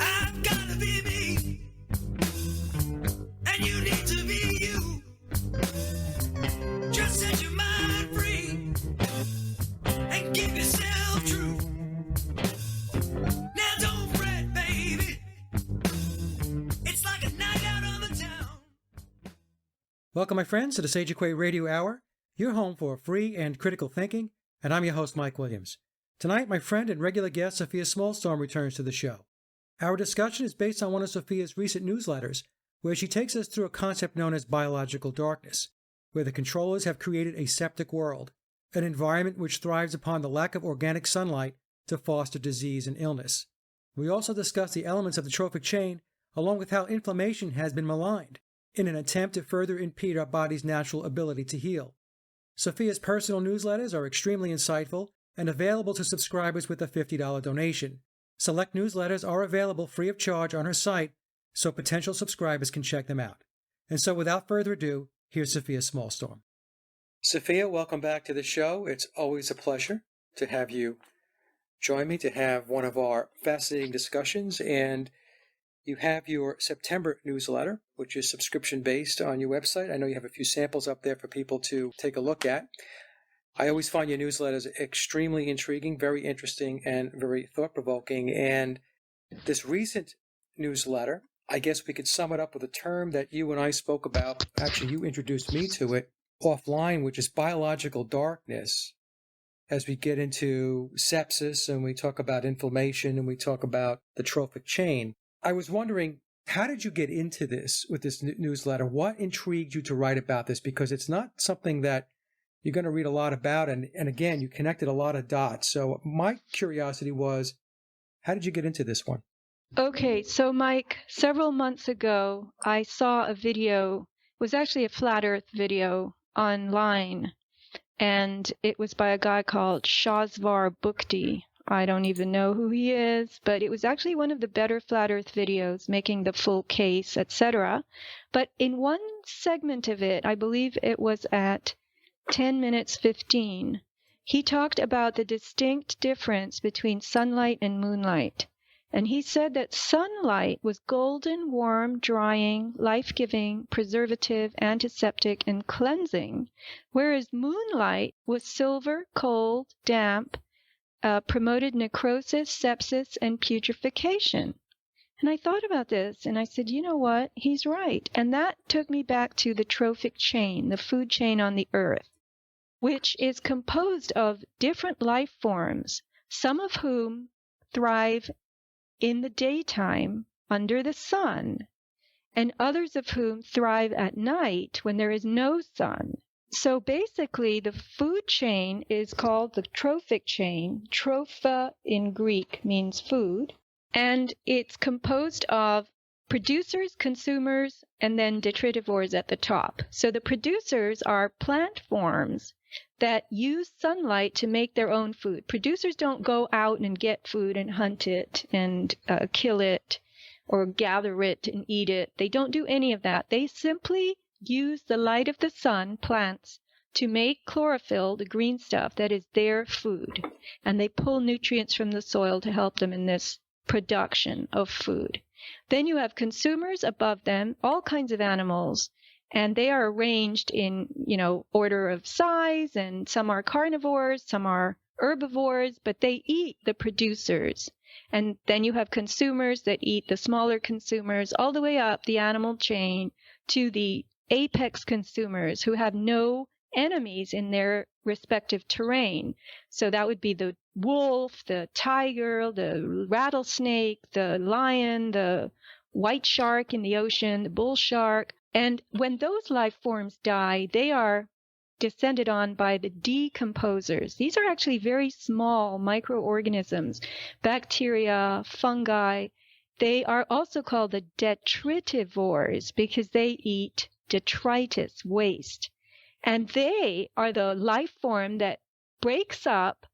I've gotta be me, and you need to be you. Just set your mind free and give yourself true. Now don't fret, baby. It's like a night out on the town. Welcome, my friends, to the Sage Quay Radio Hour, your home for free and critical thinking, and I'm your host, Mike Williams. Tonight, my friend and regular guest, Sofia Smallstorm, returns to the show. Our discussion is based on one of Sofia's recent newsletters, where she takes us through a concept known as biological darkness, where the controllers have created a septic world, an environment which thrives upon the lack of organic sunlight to foster disease and illness. We also discuss the elements of the trophic chain, along with how inflammation has been maligned, in an attempt to further impede our body's natural ability to heal. Sofia's personal newsletters are extremely insightful and available to subscribers with a $50 donation. Select newsletters are available free of charge on her site, so potential subscribers can check them out. And so without further ado, here's Sofia Smallstorm. Sofia, welcome back to the show. It's always a pleasure to have you join me to have one of our fascinating discussions. And you have your September newsletter, which is subscription-based on your website. I know you have a few samples up there for people to take a look at. I always find your newsletters extremely intriguing, very interesting, and very thought-provoking. And this recent newsletter, I guess we could sum it up with a term that you and I spoke about. Actually, you introduced me to it offline, which is biological darkness. As we get into sepsis and we talk about inflammation and we talk about the trophic chain, I was wondering, how did you get into this with this newsletter? What intrigued you to write about this? Because it's not something that you're going to read a lot about. And again, you connected a lot of dots. So my curiosity was, how did you get into this one? Okay, so Mike, several months ago, I saw a video. It was actually a flat earth video online. And it was by a guy called Shazvar Bukti. I don't even know who he is, but it was actually one of the better flat earth videos, making the full case, etc. But in one segment of it, I believe it was at 10 minutes 15, he talked about the distinct difference between sunlight and moonlight. And he said that sunlight was golden, warm, drying, life-giving, preservative, antiseptic, and cleansing, whereas moonlight was silver, cold, damp, promoted necrosis, sepsis, and putrefaction. And I thought about this, and I said, you know what? He's right. And that took me back to the trophic chain, the food chain on the earth, which is composed of different life forms, some of whom thrive in the daytime under the sun, and others of whom thrive at night when there is no sun. So basically, the food chain is called the trophic chain. Tropha in Greek means food, and it's composed of producers, consumers, and then detritivores at the top. So the producers are plant forms that use sunlight to make their own food. Producers don't go out and get food and hunt it and kill it or gather it and eat it. They don't do any of that. They simply use the light of the sun, plants, to make chlorophyll, the green stuff that is their food. And they pull nutrients from the soil to help them in this production of food. Then you have consumers above them, all kinds of animals, and they are arranged in, order of size, and some are carnivores, some are herbivores, but they eat the producers. And then you have consumers that eat the smaller consumers, all the way up the animal chain to the apex consumers who have no enemies in their respective terrain. So that would be the wolf, the tiger, the rattlesnake, the lion, the white shark in the ocean, the bull shark. And when those life forms die, they are descended on by the decomposers. These are actually very small microorganisms, bacteria, fungi. They are also called the detritivores because they eat detritus, waste. And they are the life form that breaks up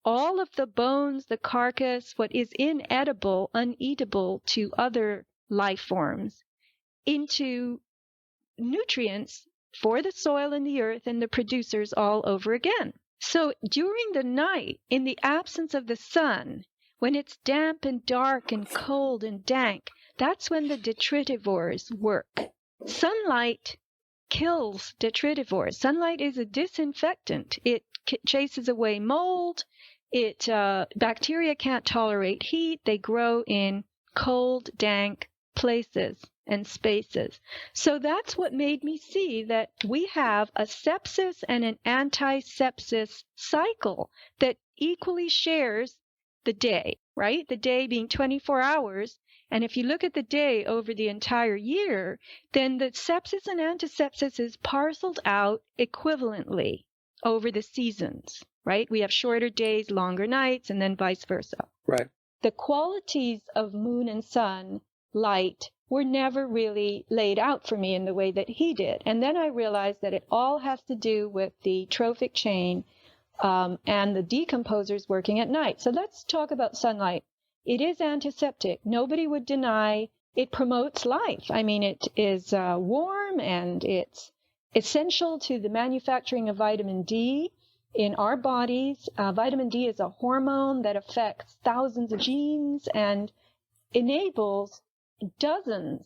all of the bones, the carcass, what is inedible, uneatable to other life forms, into nutrients for the soil and the earth and the producers all over again. So during the night, in the absence of the sun, when it's damp and dark and cold and dank, that's when the detritivores work. Sunlight kills detritivores. Sunlight is a disinfectant. It chases away mold. Bacteria can't tolerate heat. They grow in cold, dank places and spaces. So that's what made me see that we have a sepsis and an anti-sepsis cycle that equally shares the day, right? The day being 24 hours. And if you look at the day over the entire year, then the sepsis and antisepsis is parceled out equivalently over the seasons, right? We have shorter days, longer nights, and then vice versa. Right. The qualities of moon and sun light were never really laid out for me in the way that he did. And then I realized that it all has to do with the trophic chain and the decomposers working at night. So let's talk about sunlight. It is antiseptic. Nobody would deny it promotes life. I mean, it is warm and it's essential to the manufacturing of vitamin D in our bodies. Vitamin D is a hormone that affects thousands of genes and enables dozens,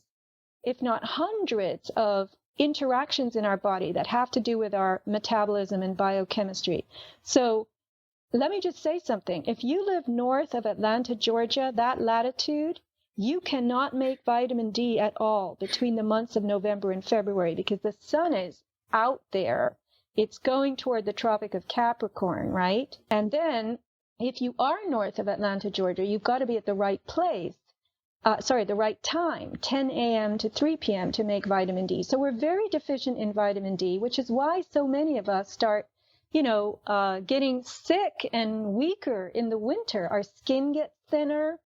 if not hundreds, of interactions in our body that have to do with our metabolism and biochemistry. So let me just say something. If you live north of Atlanta, Georgia, that latitude, you cannot make vitamin D at all between the months of November and February because the sun is out there. It's going toward the Tropic of Capricorn, right? And then if you are north of Atlanta, Georgia, you've got to be at the right place. The right time, 10 a.m. to 3 p.m. to make vitamin D. So we're very deficient in vitamin D, which is why so many of us start, getting sick and weaker in the winter. Our skin gets thinner.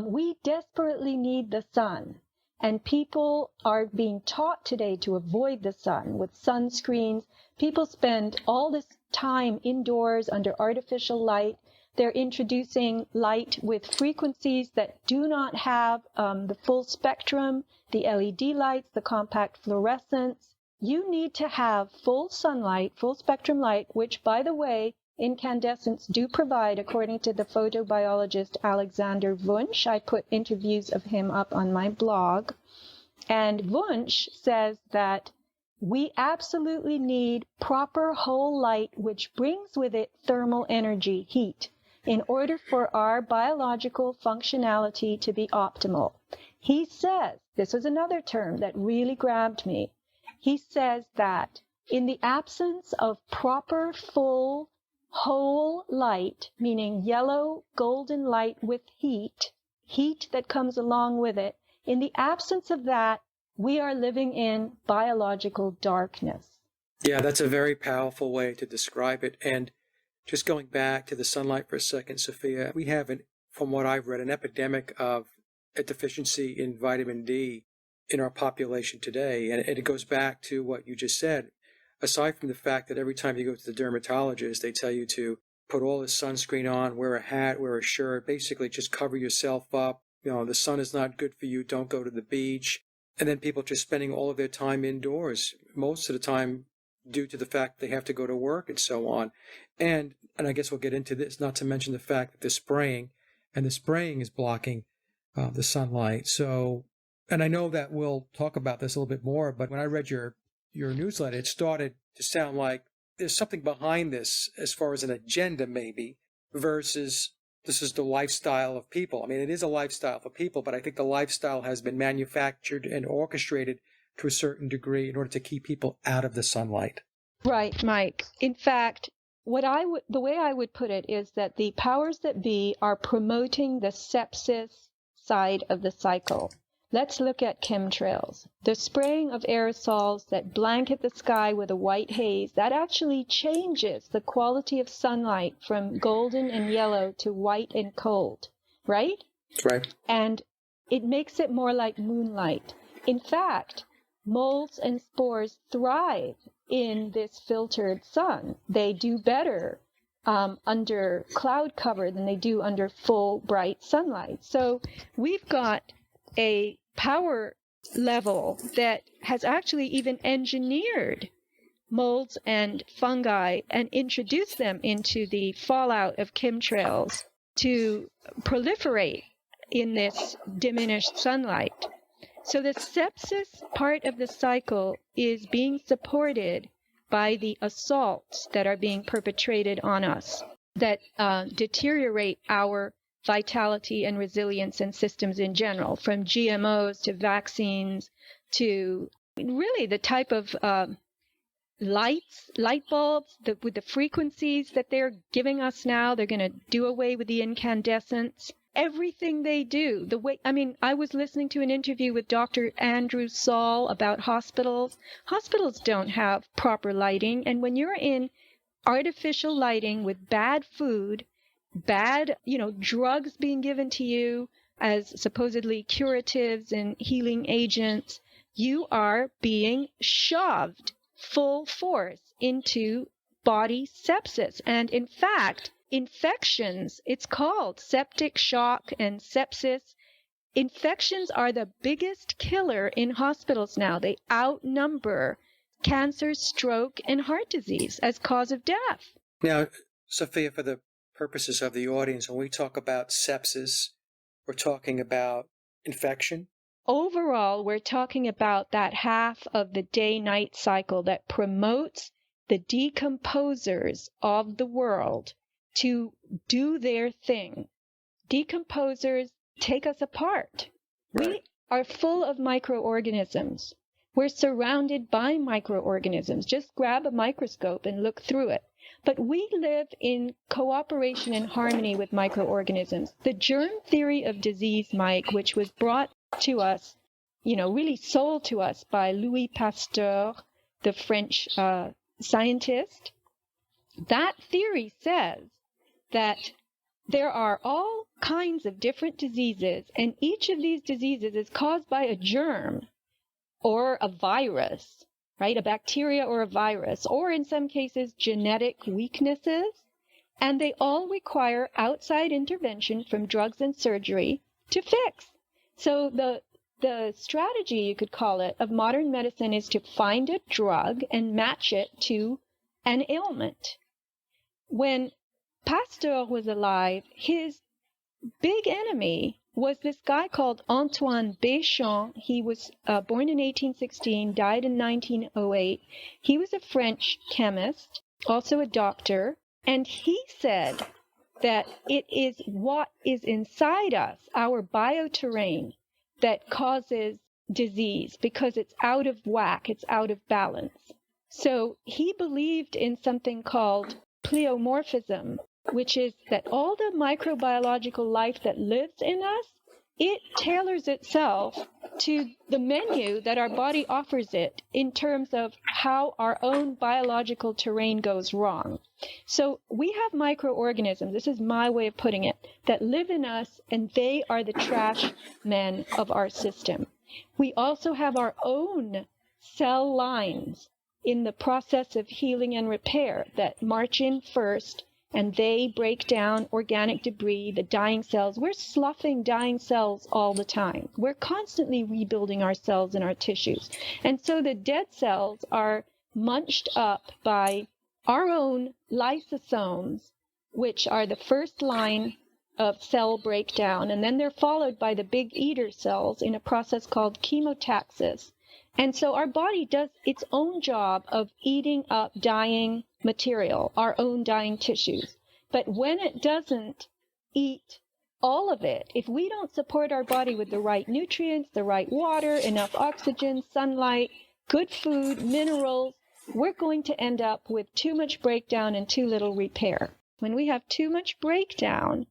We desperately need the sun. And people are being taught today to avoid the sun with sunscreens. People spend all this time indoors under artificial light. They're introducing light with frequencies that do not have the full spectrum, the LED lights, the compact fluorescence. You need to have full sunlight, full spectrum light, which, by the way, incandescents do provide, according to the photobiologist Alexander Wunsch. I put interviews of him up on my blog. And Wunsch says that we absolutely need proper whole light, which brings with it thermal energy, heat, in order for our biological functionality to be optimal. He says, this was another term that really grabbed me. He says that in the absence of proper, full, whole light, meaning yellow, golden light with heat that comes along with it, in the absence of that, we are living in biological darkness. Yeah, that's a very powerful way to describe it. And just going back to the sunlight for a second, Sophia, we have, from what I've read, an epidemic of a deficiency in vitamin D in our population today. And it goes back to what you just said. Aside from the fact that every time you go to the dermatologist, they tell you to put all this sunscreen on, wear a hat, wear a shirt, basically just cover yourself up. The sun is not good for you. Don't go to the beach. And then people just spending all of their time indoors, most of the time due to the fact they have to go to work and so on. And I guess we'll get into this, not to mention the fact that the spraying is blocking the sunlight. So, and I know that we'll talk about this a little bit more, but when I read your newsletter, it started to sound like there's something behind this as far as an agenda maybe versus this is the lifestyle of people. I mean, it is a lifestyle for people, but I think the lifestyle has been manufactured and orchestrated to a certain degree in order to keep people out of the sunlight. Right, Mike. In fact, the way I would put it is that the powers that be are promoting the sepsis side of the cycle. Let's look at chemtrails. The spraying of aerosols that blanket the sky with a white haze, that actually changes the quality of sunlight from golden and yellow to white and cold, right? Right. And it makes it more like moonlight. In fact, molds and spores thrive in this filtered sun. They do better under cloud cover than they do under full bright sunlight. So we've got a power level that has actually even engineered molds and fungi and introduce them into the fallout of chemtrails to proliferate in this diminished sunlight. So the sepsis part of the cycle is being supported by the assaults that are being perpetrated on us that deteriorate our vitality and resilience and systems in general, from GMOs to vaccines to really the type of light bulbs, with the frequencies that they're giving us now. They're going to do away with the incandescents. Everything they do, I was listening to an interview with Dr. Andrew Saul about hospitals. Hospitals don't have proper lighting, and when you're in artificial lighting with bad food, bad, drugs being given to you as supposedly curatives and healing agents, you are being shoved full force into body sepsis. And in fact, infections, it's called septic shock and sepsis. Infections are the biggest killer in hospitals now. They outnumber cancer, stroke, and heart disease as cause of death. Now, Sophia, for the purposes of the audience, when we talk about sepsis, we're talking about infection? Overall, we're talking about that half of the day-night cycle that promotes the decomposers of the world to do their thing. Decomposers take us apart. Right. We are full of microorganisms. We're surrounded by microorganisms. Just grab a microscope and look through it. But we live in cooperation and harmony with microorganisms. The germ theory of disease, Mike, which was brought to us, really sold to us by Louis Pasteur, the French scientist, that theory says that there are all kinds of different diseases, and each of these diseases is caused by a germ or a virus, right? A bacteria or a virus, or in some cases, genetic weaknesses. And they all require outside intervention from drugs and surgery to fix. So the strategy, you could call it, of modern medicine is to find a drug and match it to an ailment. When Pasteur was alive, his big enemy was this guy called Antoine Béchamp. He was born in 1816, died in 1908. He was a French chemist, also a doctor, and he said that it is what is inside us, our bioterrain, that causes disease because it's out of whack, it's out of balance. So he believed in something called pleomorphism, which is that all the microbiological life that lives in us, it tailors itself to the menu that our body offers it in terms of how our own biological terrain goes wrong. So we have microorganisms, this is my way of putting it, that live in us, and they are the trash men of our system. We also have our own cell lines in the process of healing and repair that march in first, and they break down organic debris, the dying cells. We're sloughing dying cells all the time. We're constantly rebuilding our cells and our tissues. And so the dead cells are munched up by our own lysosomes, which are the first line of cell breakdown, and then they're followed by the big eater cells in a process called chemotaxis. And so our body does its own job of eating up dying material, our own dying tissues. But when it doesn't eat all of it, if we don't support our body with the right nutrients, the right water, enough oxygen, sunlight, good food, minerals, we're going to end up with too much breakdown and too little repair. When we have too much breakdown,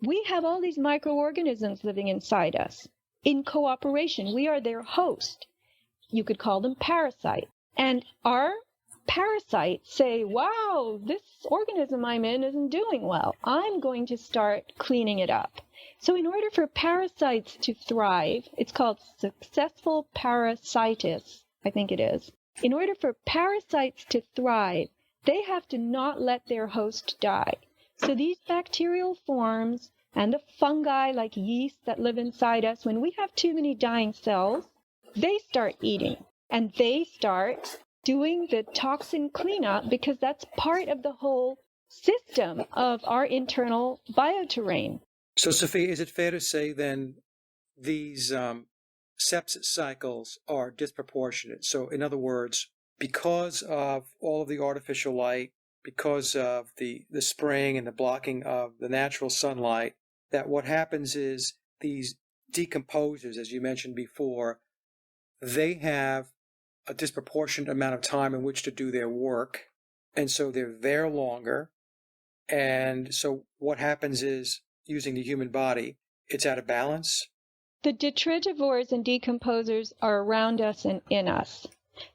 we have all these microorganisms living inside us. In cooperation, we are their host. You could call them parasites. And our parasites say, wow, this organism I'm in isn't doing well. I'm going to start cleaning it up. So in order for parasites to thrive, it's called successful parasitis, I think it is. In order for parasites to thrive, they have to not let their host die. So these bacterial forms and the fungi like yeast that live inside us, when we have too many dying cells, they start eating, and they start doing the toxin cleanup, because that's part of the whole system of our internal bioterrain. So, Sophia, is it fair to say then these sepsis cycles are disproportionate? So, in other words, because of all of the artificial light, because of the spraying and the blocking of the natural sunlight, that what happens is these decomposers, as you mentioned before, they have a disproportionate amount of time in which to do their work, and so they're there longer. And so what happens is, using the human body, it's out of balance. The detritivores and decomposers are around us and in us.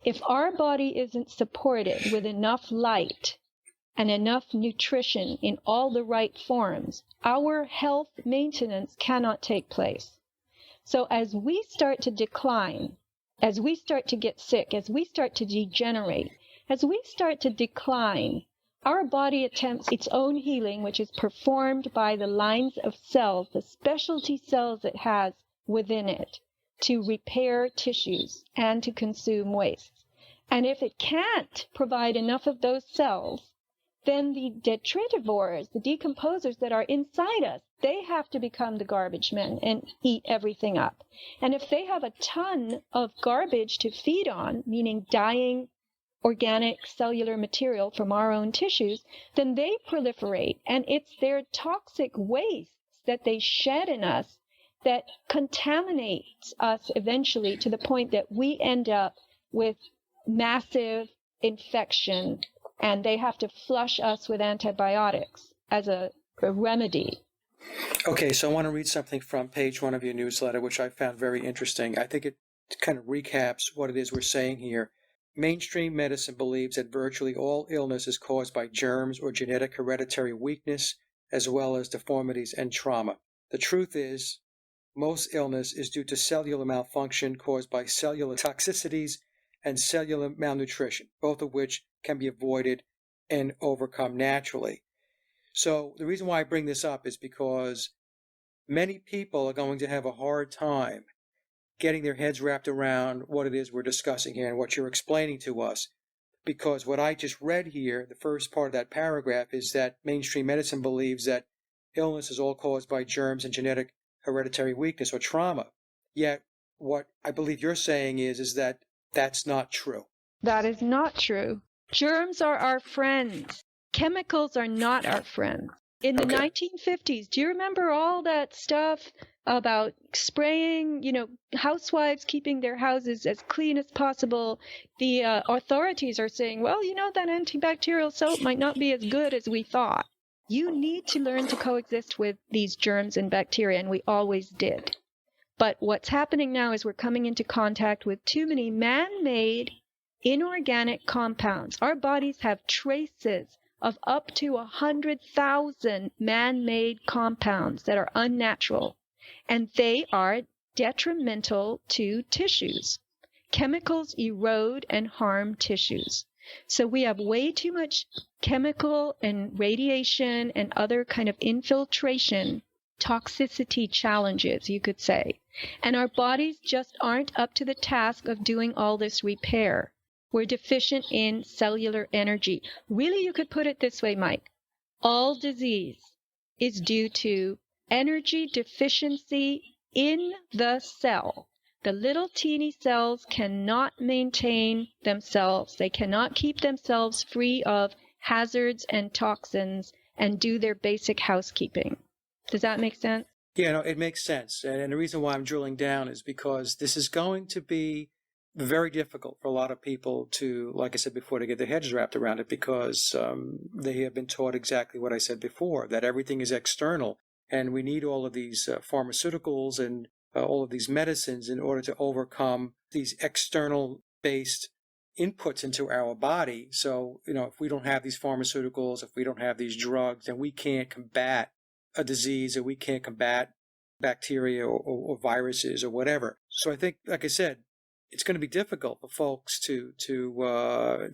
If our body isn't supported with enough light and enough nutrition in all the right forms, our health maintenance cannot take place. So as we start to decline, as we start to get sick, as we start to degenerate, as we start to decline, our body attempts its own healing, which is performed by the lines of cells, the specialty cells it has within it, to repair tissues and to consume waste. And if it can't provide enough of those cells, then the detritivores, the decomposers that are inside us, they have to become the garbage men and eat everything up. And if they have a ton of garbage to feed on, meaning dying organic cellular material from our own tissues, then they proliferate, and it's their toxic wastes that they shed in us that contaminates us eventually to the point that we end up with massive infection, and they have to flush us with antibiotics as a remedy. Okay, so I want to read something from page 1 of your newsletter, which I found very interesting. I think it kind of recaps what it is we're saying here. Mainstream medicine believes that virtually all illness is caused by germs or genetic hereditary weakness, as well as deformities and trauma. The truth is, most illness is due to cellular malfunction caused by cellular toxicities and cellular malnutrition, both of which can be avoided and overcome naturally. So the reason why I bring this up is because many people are going to have a hard time getting their heads wrapped around what it is we're discussing here and what you're explaining to us. Because what I just read here, the first part of that paragraph, is that mainstream medicine believes that illness is all caused by germs and genetic hereditary weakness or trauma. Yet what I believe you're saying is that that's not true. That is not true. Germs are our friends. Chemicals are not our friends. In the 1950s, do you remember all that stuff about spraying, housewives keeping their houses as clean as possible? The authorities are saying, well, that antibacterial soap might not be as good as we thought. You need to learn to coexist with these germs and bacteria, and we always did. But what's happening now is we're coming into contact with too many man-made inorganic compounds. Our bodies have traces of up to 100,000 man-made compounds that are unnatural, and they are detrimental to tissues. Chemicals erode and harm tissues. So we have way too much chemical and radiation and other kind of infiltration, toxicity challenges, you could say. And our bodies just aren't up to the task of doing all this repair. We're deficient in cellular energy. Really, you could put it this way, Mike. All disease is due to energy deficiency in the cell. The little teeny cells cannot maintain themselves. They cannot keep themselves free of hazards and toxins and do their basic housekeeping. Does that make sense? Yeah, no, it makes sense. And the reason why I'm drilling down is because this is going to be very difficult for a lot of people to, like I said before, to get their heads wrapped around it, because they have been taught exactly what I said before, that everything is external. And we need all of these pharmaceuticals and all of these medicines in order to overcome these external-based inputs into our body. So, if we don't have these pharmaceuticals, if we don't have these drugs, then we can't combat a disease, or we can't combat bacteria or viruses or whatever. So I think, like I said, it's going to be difficult for folks to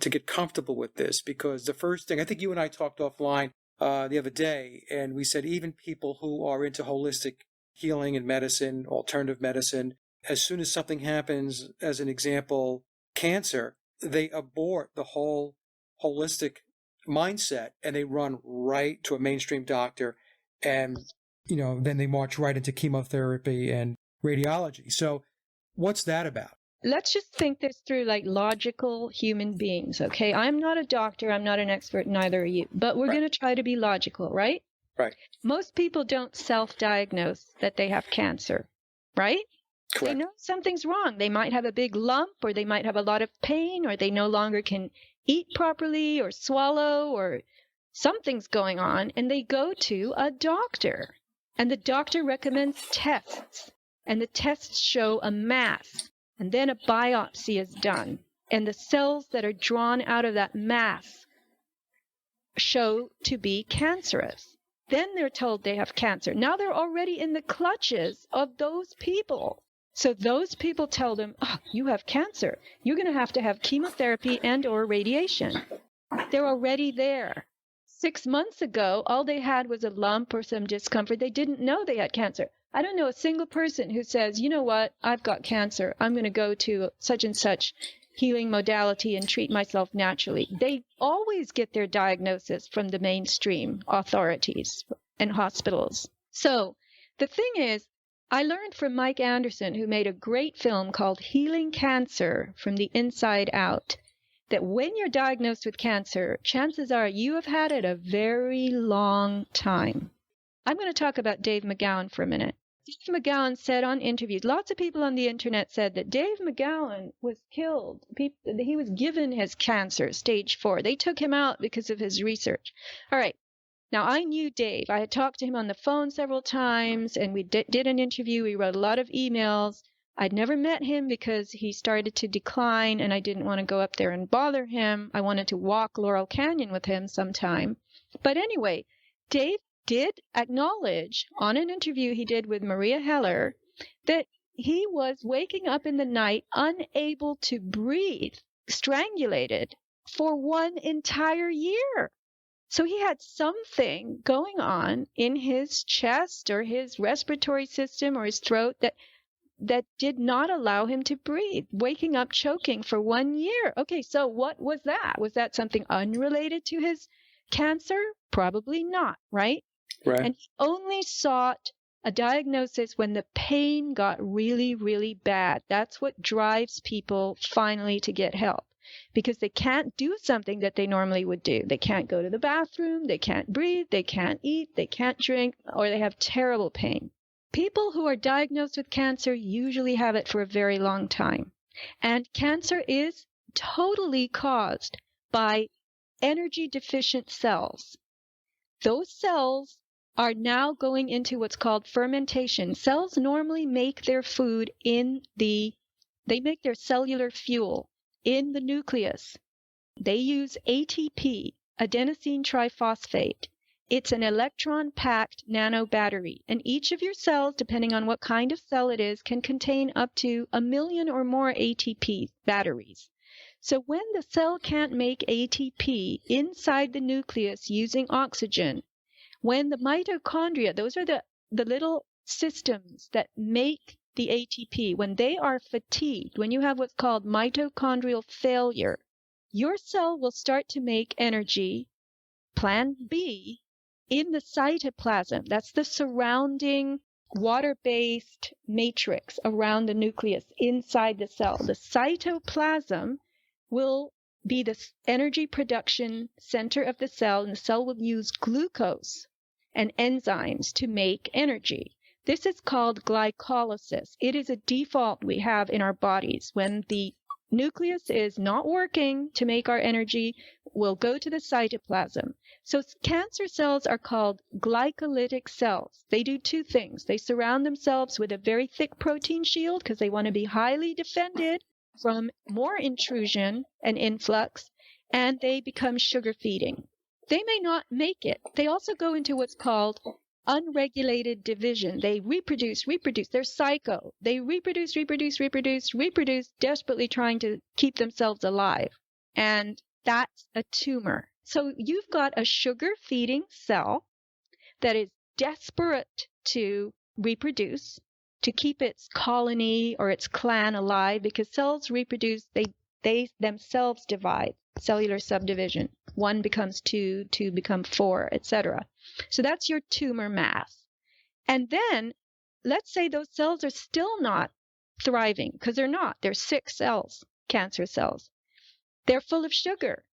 get comfortable with this, because the first thing, I think you and I talked offline the other day, and we said even people who are into holistic healing and medicine, alternative medicine, as soon as something happens, as an example, cancer, they abort the whole holistic mindset and they run right to a mainstream doctor, and then they march right into chemotherapy and radiology. So what's that about? Let's just think this through like logical human beings, okay? I'm not a doctor, I'm not an expert, neither are you, but we're Right. going to try to be logical, right? Right. Most people don't self-diagnose that they have cancer, right? They Correct. know something's wrong. They might have a big lump, or they might have a lot of pain, or they no longer can eat properly or swallow, or something's going on, and they go to a doctor. And the doctor recommends tests, and the tests show a mass, and then a biopsy is done, and the cells that are drawn out of that mass show to be cancerous. Then they're told they have cancer. Now they're already in the clutches of those people. So those people tell them, oh, you have cancer. You're going to have chemotherapy and or radiation. They're already there. 6 months ago, all they had was a lump or some discomfort. They didn't know they had cancer. I don't know a single person who says, you know what, I've got cancer. I'm going to go to such and such healing modality and treat myself naturally. They always get their diagnosis from the mainstream authorities and hospitals. So the thing is, I learned from Mike Anderson, who made a great film called Healing Cancer from the Inside Out, that when you're diagnosed with cancer, chances are you have had it a very long time. I'm going to talk about Dave McGowan for a minute. Dave McGowan said on interviews, lots of people on the internet said that Dave McGowan was killed. He was given his cancer, stage 4. They took him out because of his research. All right. Now, I knew Dave. I had talked to him on the phone several times, and we did an interview. We wrote a lot of emails. I'd never met him because he started to decline, and I didn't want to go up there and bother him. I wanted to walk Laurel Canyon with him sometime. But anyway, Dave did acknowledge on an interview he did with Maria Heller that he was waking up in the night unable to breathe, strangulated, for 1 entire year. So he had something going on in his chest or his respiratory system or his throat that did not allow him to breathe, waking up choking for 1 year. Okay, so what was that? Was that something unrelated to his cancer? Probably not, right? Right. And he only sought a diagnosis when the pain got really, really bad. That's what drives people finally to get help, because they can't do something that they normally would do. They can't go to the bathroom, they can't breathe, they can't eat, they can't drink, or they have terrible pain. People who are diagnosed with cancer usually have it for a very long time. And cancer is totally caused by energy deficient cells. Those cells are now going into what's called fermentation. Cells normally make their food they make their cellular fuel in the nucleus. They use ATP, adenosine triphosphate. It's an electron-packed nanobattery, and each of your cells, depending on what kind of cell it is, can contain up to 1 million or more ATP batteries. So when the cell can't make ATP inside the nucleus using oxygen, when the mitochondria, those are the little systems that make the ATP, when they are fatigued, when you have what's called mitochondrial failure, your cell will start to make energy, plan B, in the cytoplasm. That's the surrounding water-based matrix around the nucleus inside the cell. The cytoplasm will be the energy production center of the cell, and the cell will use glucose and enzymes to make energy. This is called glycolysis. It is a default we have in our bodies. When the nucleus is not working to make our energy, we'll go to the cytoplasm. So cancer cells are called glycolytic cells. They do 2 things. They surround themselves with a very thick protein shield because they want to be highly defended from more intrusion and influx, and they become sugar feeding. They may not make it. They also go into what's called unregulated division. They reproduce. They're psycho. They reproduce, desperately trying to keep themselves alive. And that's a tumor. So you've got a sugar-feeding cell that is desperate to reproduce, to keep its colony or its clan alive, because cells reproduce, They themselves divide, cellular subdivision. 1 becomes 2, 2 become 4, etc. So that's your tumor mass. And then let's say those cells are still not thriving, because they're not. They're sick cells, cancer cells. They're full of sugar.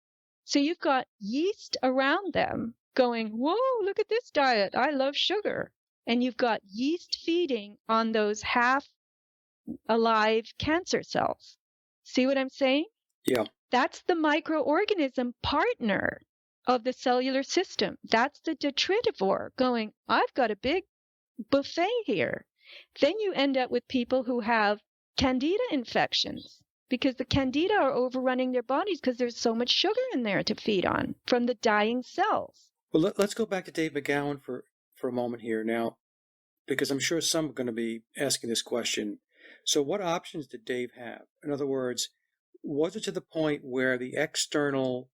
So you've got yeast around them going, whoa, look at this diet. I love sugar. And you've got yeast feeding on those half-alive cancer cells. See what I'm saying? Yeah. That's the microorganism partner of the cellular system. That's the detritivore going, I've got a big buffet here. Then you end up with people who have candida infections because the candida are overrunning their bodies because there's so much sugar in there to feed on from the dying cells. Well, let's go back to Dave McGowan for a moment here now, because I'm sure some are going to be asking this question. So what options did Dave have? In other words, was it to the point where the external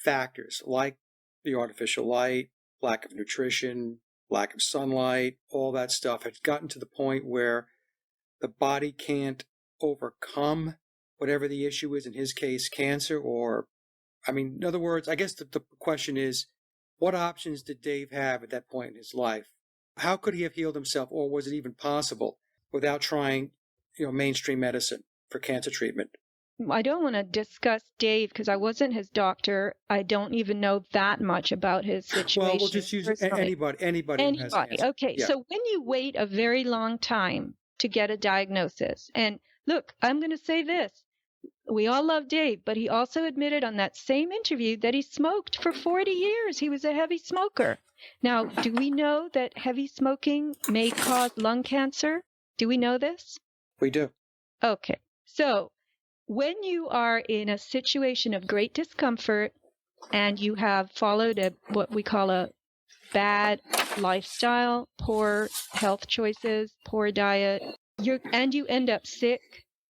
factors like the artificial light, lack of nutrition, lack of sunlight, all that stuff had gotten to the point where the body can't overcome whatever the issue is, in his case, cancer? Or, I mean, in other words, I guess the question is, what options did Dave have at that point in his life? How could he have healed himself, or was it even possible without trying, mainstream medicine for cancer treatment? I don't want to discuss Dave because I wasn't his doctor. I don't even know that much about his situation. Well, we'll just use anybody who has cancer. Okay, yeah. So when you wait a very long time to get a diagnosis, and look, I'm going to say this. We all love Dave, but he also admitted on that same interview that he smoked for 40 years. He was a heavy smoker. Now, do we know that heavy smoking may cause lung cancer? Do we know this? We do. Okay. So when you are in a situation of great discomfort and you have followed what we call a bad lifestyle, poor health choices, poor diet, and you end up sick,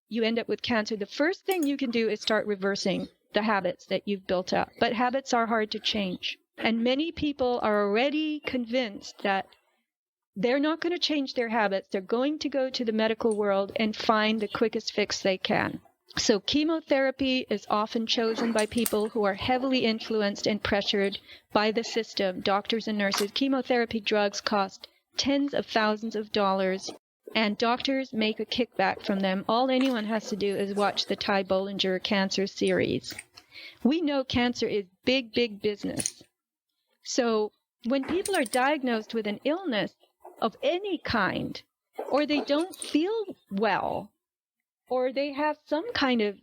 you end up with cancer, the first thing you can do is start reversing the habits that you've built up. But habits are hard to change. And many people are already convinced that they're not going to change their habits. They're going to go to the medical world and find the quickest fix they can. So chemotherapy is often chosen by people who are heavily influenced and pressured by the system, doctors and nurses. Chemotherapy drugs cost tens of thousands of dollars, and doctors make a kickback from them. All anyone has to do is watch the Ty Bollinger Cancer series. We know cancer is big, big business. So when people are diagnosed with an illness of any kind, or they don't feel well, or they have some kind of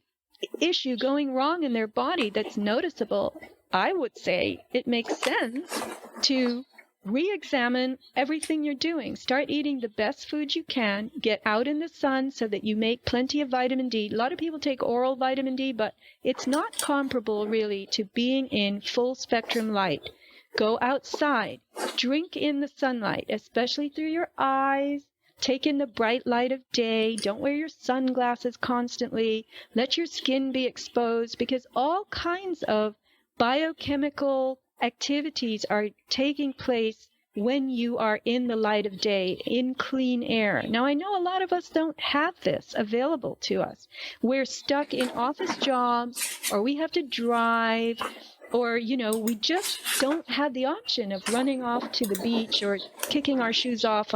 issue going wrong in their body that's noticeable, I would say it makes sense to re-examine everything you're doing. Start eating the best food you can. Get out in the sun so that you make plenty of vitamin D. A lot of people take oral vitamin D, but it's not comparable really to being in full spectrum light. Go outside. Drink in the sunlight, especially through your eyes. Take in the bright light of day. Don't wear your sunglasses constantly. Let your skin be exposed, because all kinds of biochemical activities are taking place when you are in the light of day, in clean air. Now, I know a lot of us don't have this available to us. We're stuck in office jobs, or we have to drive, or, we just don't have the option of running off to the beach or kicking our shoes off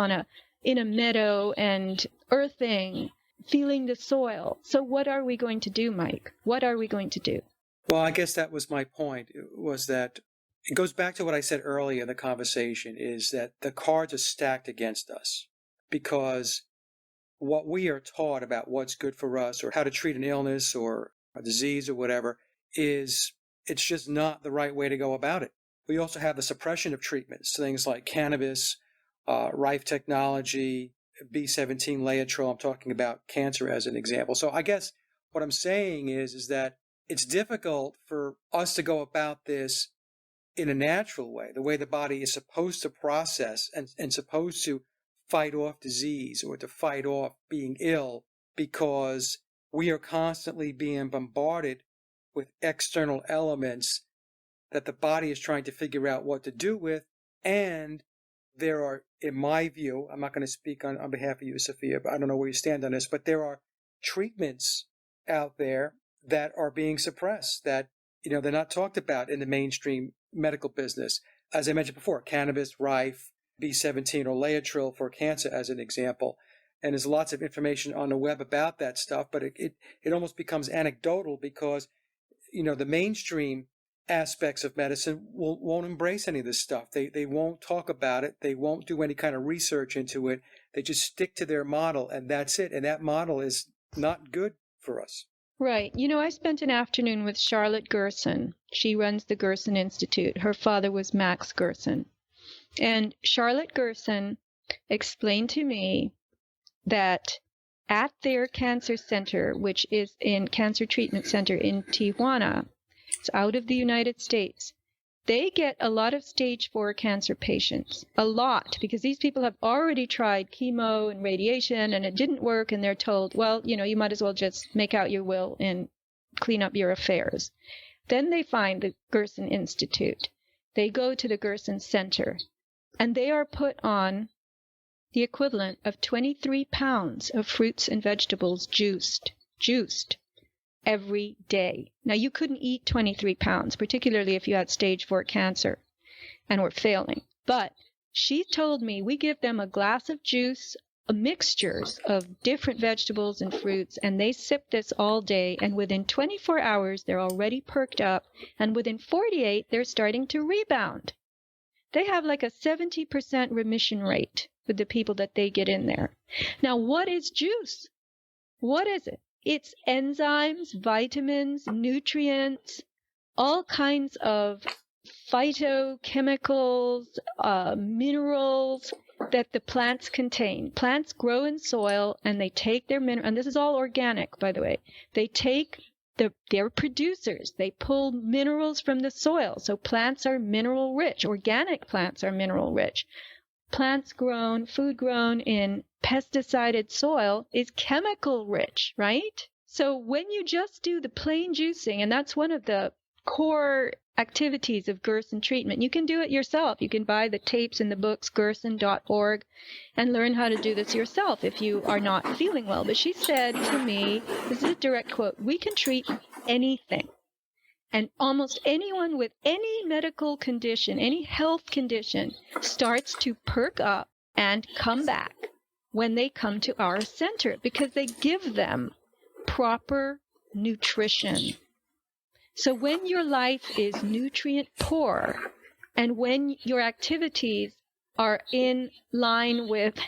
in a meadow and earthing, feeling the soil. So what are we going to do, Mike? What are we going to do? Well, I guess that was my point, was that it goes back to what I said earlier in the conversation, is that the cards are stacked against us, because what we are taught about what's good for us or how to treat an illness or a disease or whatever it's just not the right way to go about it. We also have the suppression of treatments, things like cannabis, Rife technology, B17 Laetrile. I'm talking about cancer as an example. So I guess what I'm saying is that it's difficult for us to go about this in a natural way, the way the body is supposed to process and supposed to fight off disease or to fight off being ill, because we are constantly being bombarded with external elements that the body is trying to figure out what to do with. And there are, in my view, I'm not going to speak on behalf of you, Sofia, but I don't know where you stand on this, but there are treatments out there that are being suppressed, that, they're not talked about in the mainstream medical business. As I mentioned before, cannabis, rife, B17 or Laetrile for cancer as an example. And there's lots of information on the web about that stuff, but it almost becomes anecdotal because, the mainstream aspects of medicine won't embrace any of this stuff. They won't talk about it. They won't do any kind of research into it. They just stick to their model, and that's it. And that model is not good for us. Right. I spent an afternoon with Charlotte Gerson. She runs the Gerson Institute. Her father was Max Gerson. And Charlotte Gerson explained to me that at their cancer center, which is in Cancer Treatment Center in Tijuana, it's out of the United States, they get a lot of stage 4 cancer patients. A lot, because these people have already tried chemo and radiation and it didn't work, and they're told, well, you might as well just make out your will and clean up your affairs. Then they find the Gerson Institute. They go to the Gerson Center, and they are put on the equivalent of 23 pounds of fruits and vegetables juiced every day. Now, you couldn't eat 23 pounds, particularly if you had stage 4 cancer and were failing. But she told me we give them a glass of juice, mixtures of different vegetables and fruits, and they sip this all day, and within 24 hours, they're already perked up, and within 48, they're starting to rebound. They have like a 70% remission rate with the people that they get in there. Now, what is juice? What is it? It's enzymes, vitamins, nutrients, all kinds of phytochemicals, minerals that the plants contain. Plants grow in soil, and they take their minerals, and this is all organic, by the way. They take they're producers. They pull minerals from the soil. So plants are mineral rich. Organic plants are mineral rich. Plants grown, food grown in pesticided soil is chemical rich, right? So when you just do the plain juicing, and that's one of the core activities of Gerson treatment, you can do it yourself. You can buy the tapes and the books, gerson.org, and learn how to do this yourself if you are not feeling well. But she said to me, this is a direct quote, we can treat anything. And almost anyone with any medical condition, any health condition, starts to perk up and come back when they come to our center, because they give them proper nutrition. So when your life is nutrient poor, and when your activities are in line with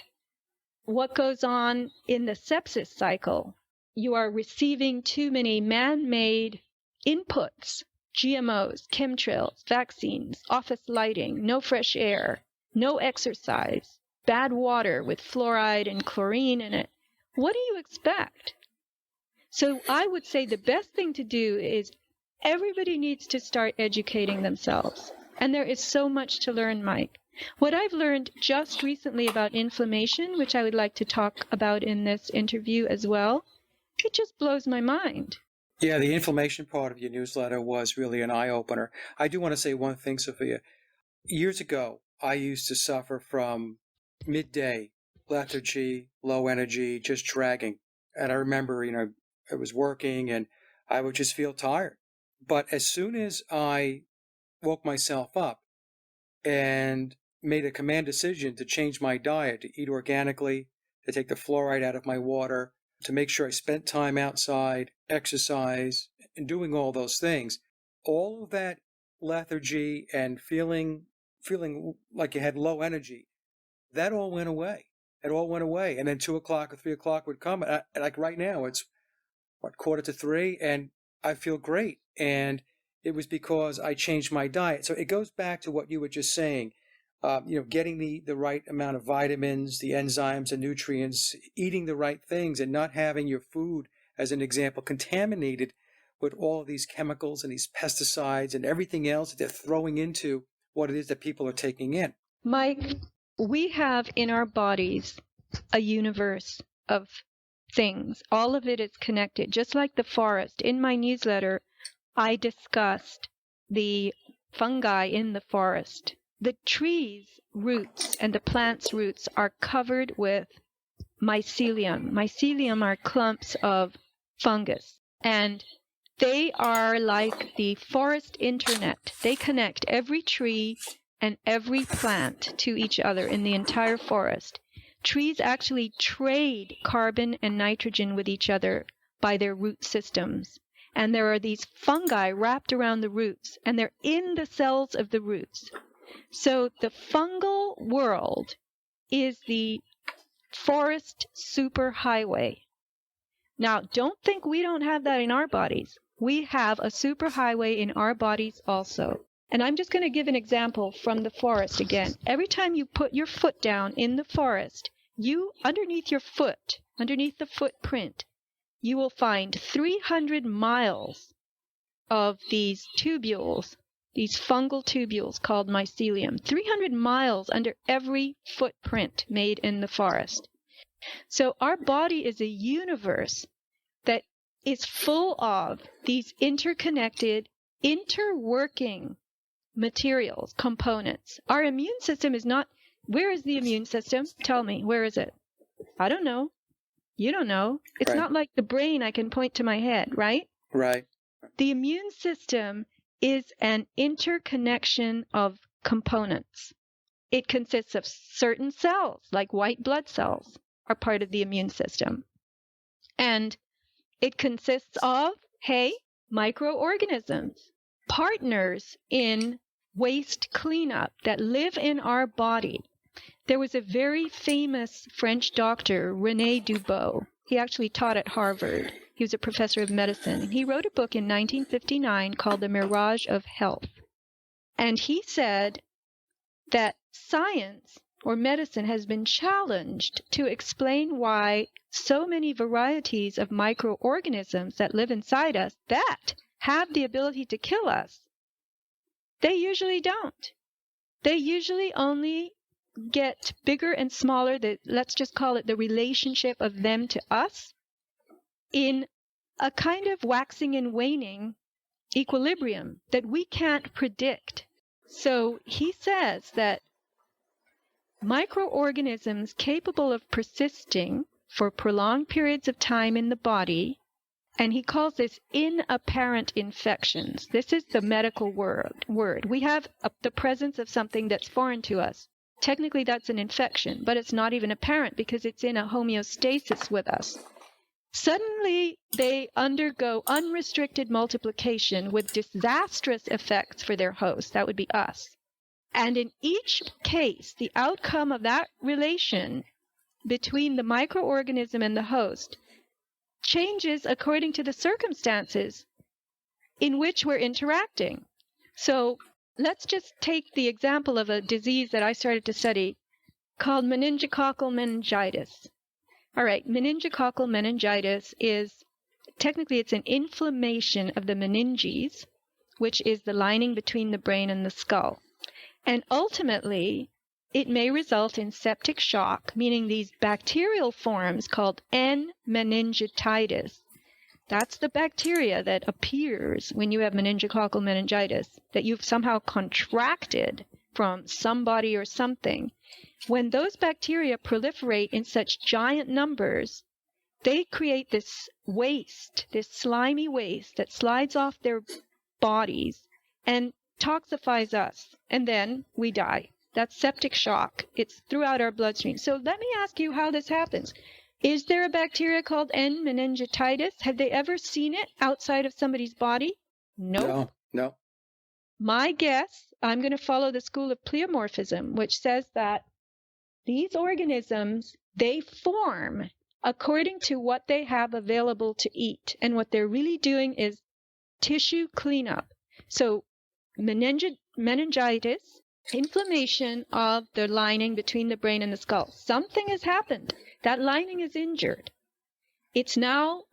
what goes on in the sepsis cycle, you are receiving too many man-made inputs, GMOs, chemtrails, vaccines, office lighting, no fresh air, no exercise, bad water with fluoride and chlorine in it. What do you expect? So I would say the best thing to do is everybody needs to start educating themselves. And there is so much to learn, Mike. What I've learned just recently about inflammation, which I would like to talk about in this interview as well, it just blows my mind. Yeah, the inflammation part of your newsletter was really an eye-opener. I do want to say one thing, Sophia. Years ago, I used to suffer from midday lethargy, low energy, just dragging. And I remember, I was working and I would just feel tired. But as soon as I woke myself up and made a command decision to change my diet, to eat organically, to take the fluoride out of my water, to make sure I spent time outside, exercise, and doing all those things, all of that lethargy and feeling like you had low energy, that all went away. It all went away. And then 2 o'clock or 3 o'clock would come. And like right now, it's 2:45, and I feel great. And it was because I changed my diet. So it goes back to what you were just saying. Getting the right amount of vitamins, the enzymes and nutrients, eating the right things, and not having your food, as an example, contaminated with all of these chemicals and these pesticides and everything else that they're throwing into what it is that people are taking in. Mike, we have in our bodies a universe of things. All of it is connected, just like the forest. In my newsletter, I discussed the fungi in the forest. The trees' roots and the plants' roots are covered with mycelium. Mycelium are clumps of fungus. And They are like the forest internet. They connect every tree and every plant to each other in the entire forest. Trees actually trade carbon and nitrogen with each other by their root systems. And there are these fungi wrapped around the roots, and they're in the cells of the roots. So the fungal world is the forest superhighway. Now, don't think we don't have that in our bodies. We have a superhighway in our bodies also. And I'm just going to give an example from the forest again. Every time you put your foot down in the forest, underneath your foot, underneath the footprint, you will find 300 miles of these tubules, these fungal tubules called mycelium. 300 miles under every footprint made in the forest. So our body is a universe that is full of these interconnected, interworking materials, components. Our immune system is not... Where is the immune system? Tell me, where is it? I don't know. You don't know. It's Right. not like the brain I can point to my head, right? Right. The immune system is an interconnection of components. It consists of certain cells, like white blood cells, are part of the immune system. And it consists of, hey, microorganisms, partners in waste cleanup that live in our body. There was a very famous French doctor, René Dubos. He actually taught at Harvard. He was a professor of medicine. He wrote a book in 1959 called The Mirage of Health. And he said that science or medicine has been challenged to explain why so many varieties of microorganisms that live inside us that have the ability to kill us, they usually don't. They usually only get bigger and smaller, let's just call it the relationship of them to us, in a kind of waxing and waning equilibrium that we can't predict. So he says that microorganisms capable of persisting for prolonged periods of time in the body, and he calls this inapparent infections. This is the medical word. We have the presence of something that's foreign to us. Technically, that's an infection, but it's not even apparent because it's in a homeostasis with us. Suddenly, they undergo unrestricted multiplication with disastrous effects for their host. That would be us. And in each case, the outcome of that relation between the microorganism and the host changes according to the circumstances in which we're interacting. So let's just take the example of a disease that I started to study called meningococcal meningitis. All right, meningococcal meningitis is, technically it's an inflammation of the meninges, which is the lining between the brain and the skull. And ultimately, it may result in septic shock, meaning these bacterial forms called N. meningititis. That's the bacteria that appears when you have meningococcal meningitis, that you've somehow contracted from somebody or something. When those bacteria proliferate in such giant numbers, they create this waste, this slimy waste that slides off their bodies and toxifies us, and then we die. That's septic shock. It's throughout our bloodstream. So let me ask you how this happens. Is there a bacteria called N. meningititis? Have they ever seen it outside of somebody's body? Nope. No. My guess, I'm going to follow the school of pleomorphism, which says that these organisms, they form according to what they have available to eat. And what they're really doing is tissue cleanup. So meningitis, inflammation of the lining between the brain and the skull. Something has happened. That lining is injured. It's now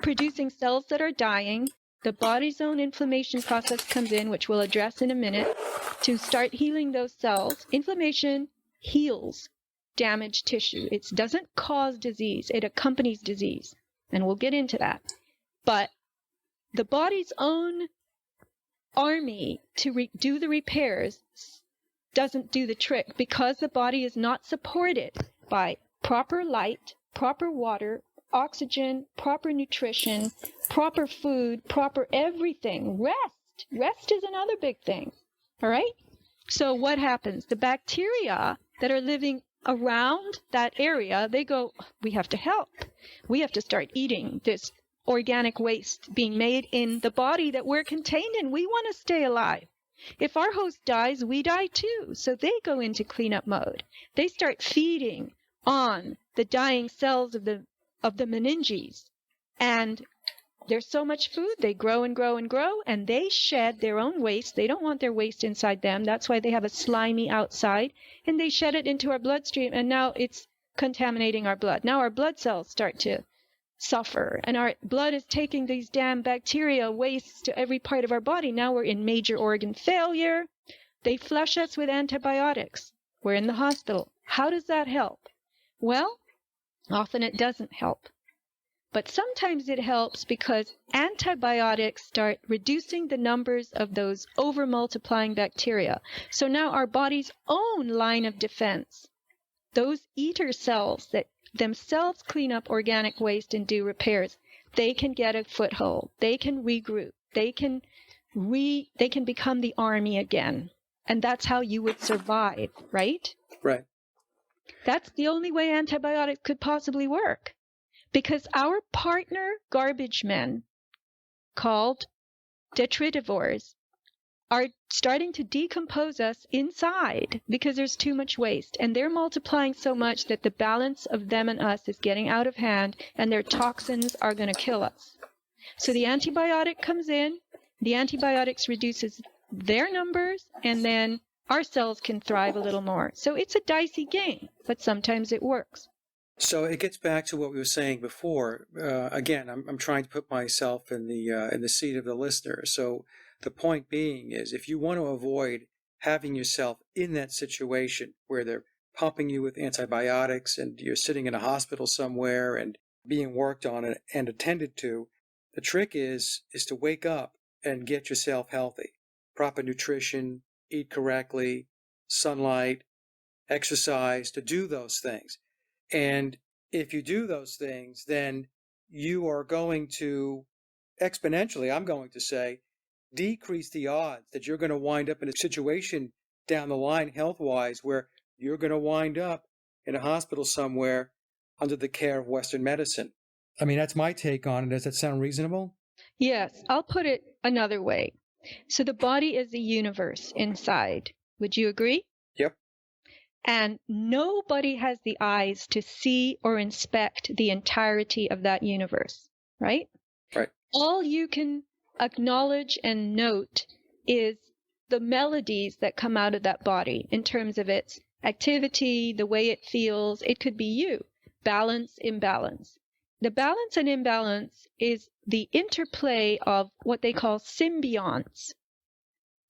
producing cells that are dying. The body's own inflammation process comes in, which we'll address in a minute, to start healing those cells. Inflammation heals damaged tissue. It doesn't cause disease. It accompanies disease. And we'll get into that. But the body's own army to do the repairs doesn't do the trick because the body is not supported by proper light, proper water, oxygen, proper nutrition, proper food, proper everything. Rest is another big thing. All right? So what happens? The bacteria that are living around that area, they go, we have to help. We have to start eating this organic waste being made in the body that we're contained in. We want to stay alive. If our host dies, we die too. So they go into cleanup mode. They start feeding on the dying cells of the meninges. And there's so much food, they grow and grow and grow, and they shed their own waste. They don't want their waste inside them. That's why they have a slimy outside, and they shed it into our bloodstream, and now it's contaminating our blood. Now our blood cells start to suffer, and our blood is taking these damn bacteria wastes to every part of our body. Now we're in major organ failure. They flush us with antibiotics. We're in the hospital. How does that help? Well, often it doesn't help. But sometimes it helps because antibiotics start reducing the numbers of those over-multiplying bacteria. So now our body's own line of defense, those eater cells that themselves clean up organic waste and do repairs, they can get a foothold. They can regroup. They can become the army again. And that's how you would survive, right? Right. That's the only way antibiotics could possibly work. Because our partner garbage men, called detritivores, are starting to decompose us inside because there's too much waste. And they're multiplying so much that the balance of them and us is getting out of hand, and their toxins are going to kill us. So the antibiotic comes in, the antibiotics reduces their numbers, and then our cells can thrive a little more. So it's a dicey game, but sometimes it works. So it gets back to what we were saying before. Again, I'm trying to put myself in the seat of the listener. So the point being is, if you want to avoid having yourself in that situation where they're pumping you with antibiotics and you're sitting in a hospital somewhere and being worked on and attended to, the trick is to wake up and get yourself healthy. Proper nutrition, eat correctly, sunlight, exercise, to do those things. And if you do those things, then you are going to exponentially, I'm going to say, decrease the odds that you're going to wind up in a situation down the line health-wise where you're going to wind up in a hospital somewhere under the care of Western medicine. I mean, that's my take on it. Does that sound reasonable? Yes, I'll put it another way. So the body is a universe inside. Would you agree? Yep. And nobody has the eyes to see or inspect the entirety of that universe, right? Right. All you can acknowledge and note is the melodies that come out of that body in terms of its activity, the way it feels. It could be you. Balance, imbalance. The balance and imbalance is the interplay of what they call symbionts.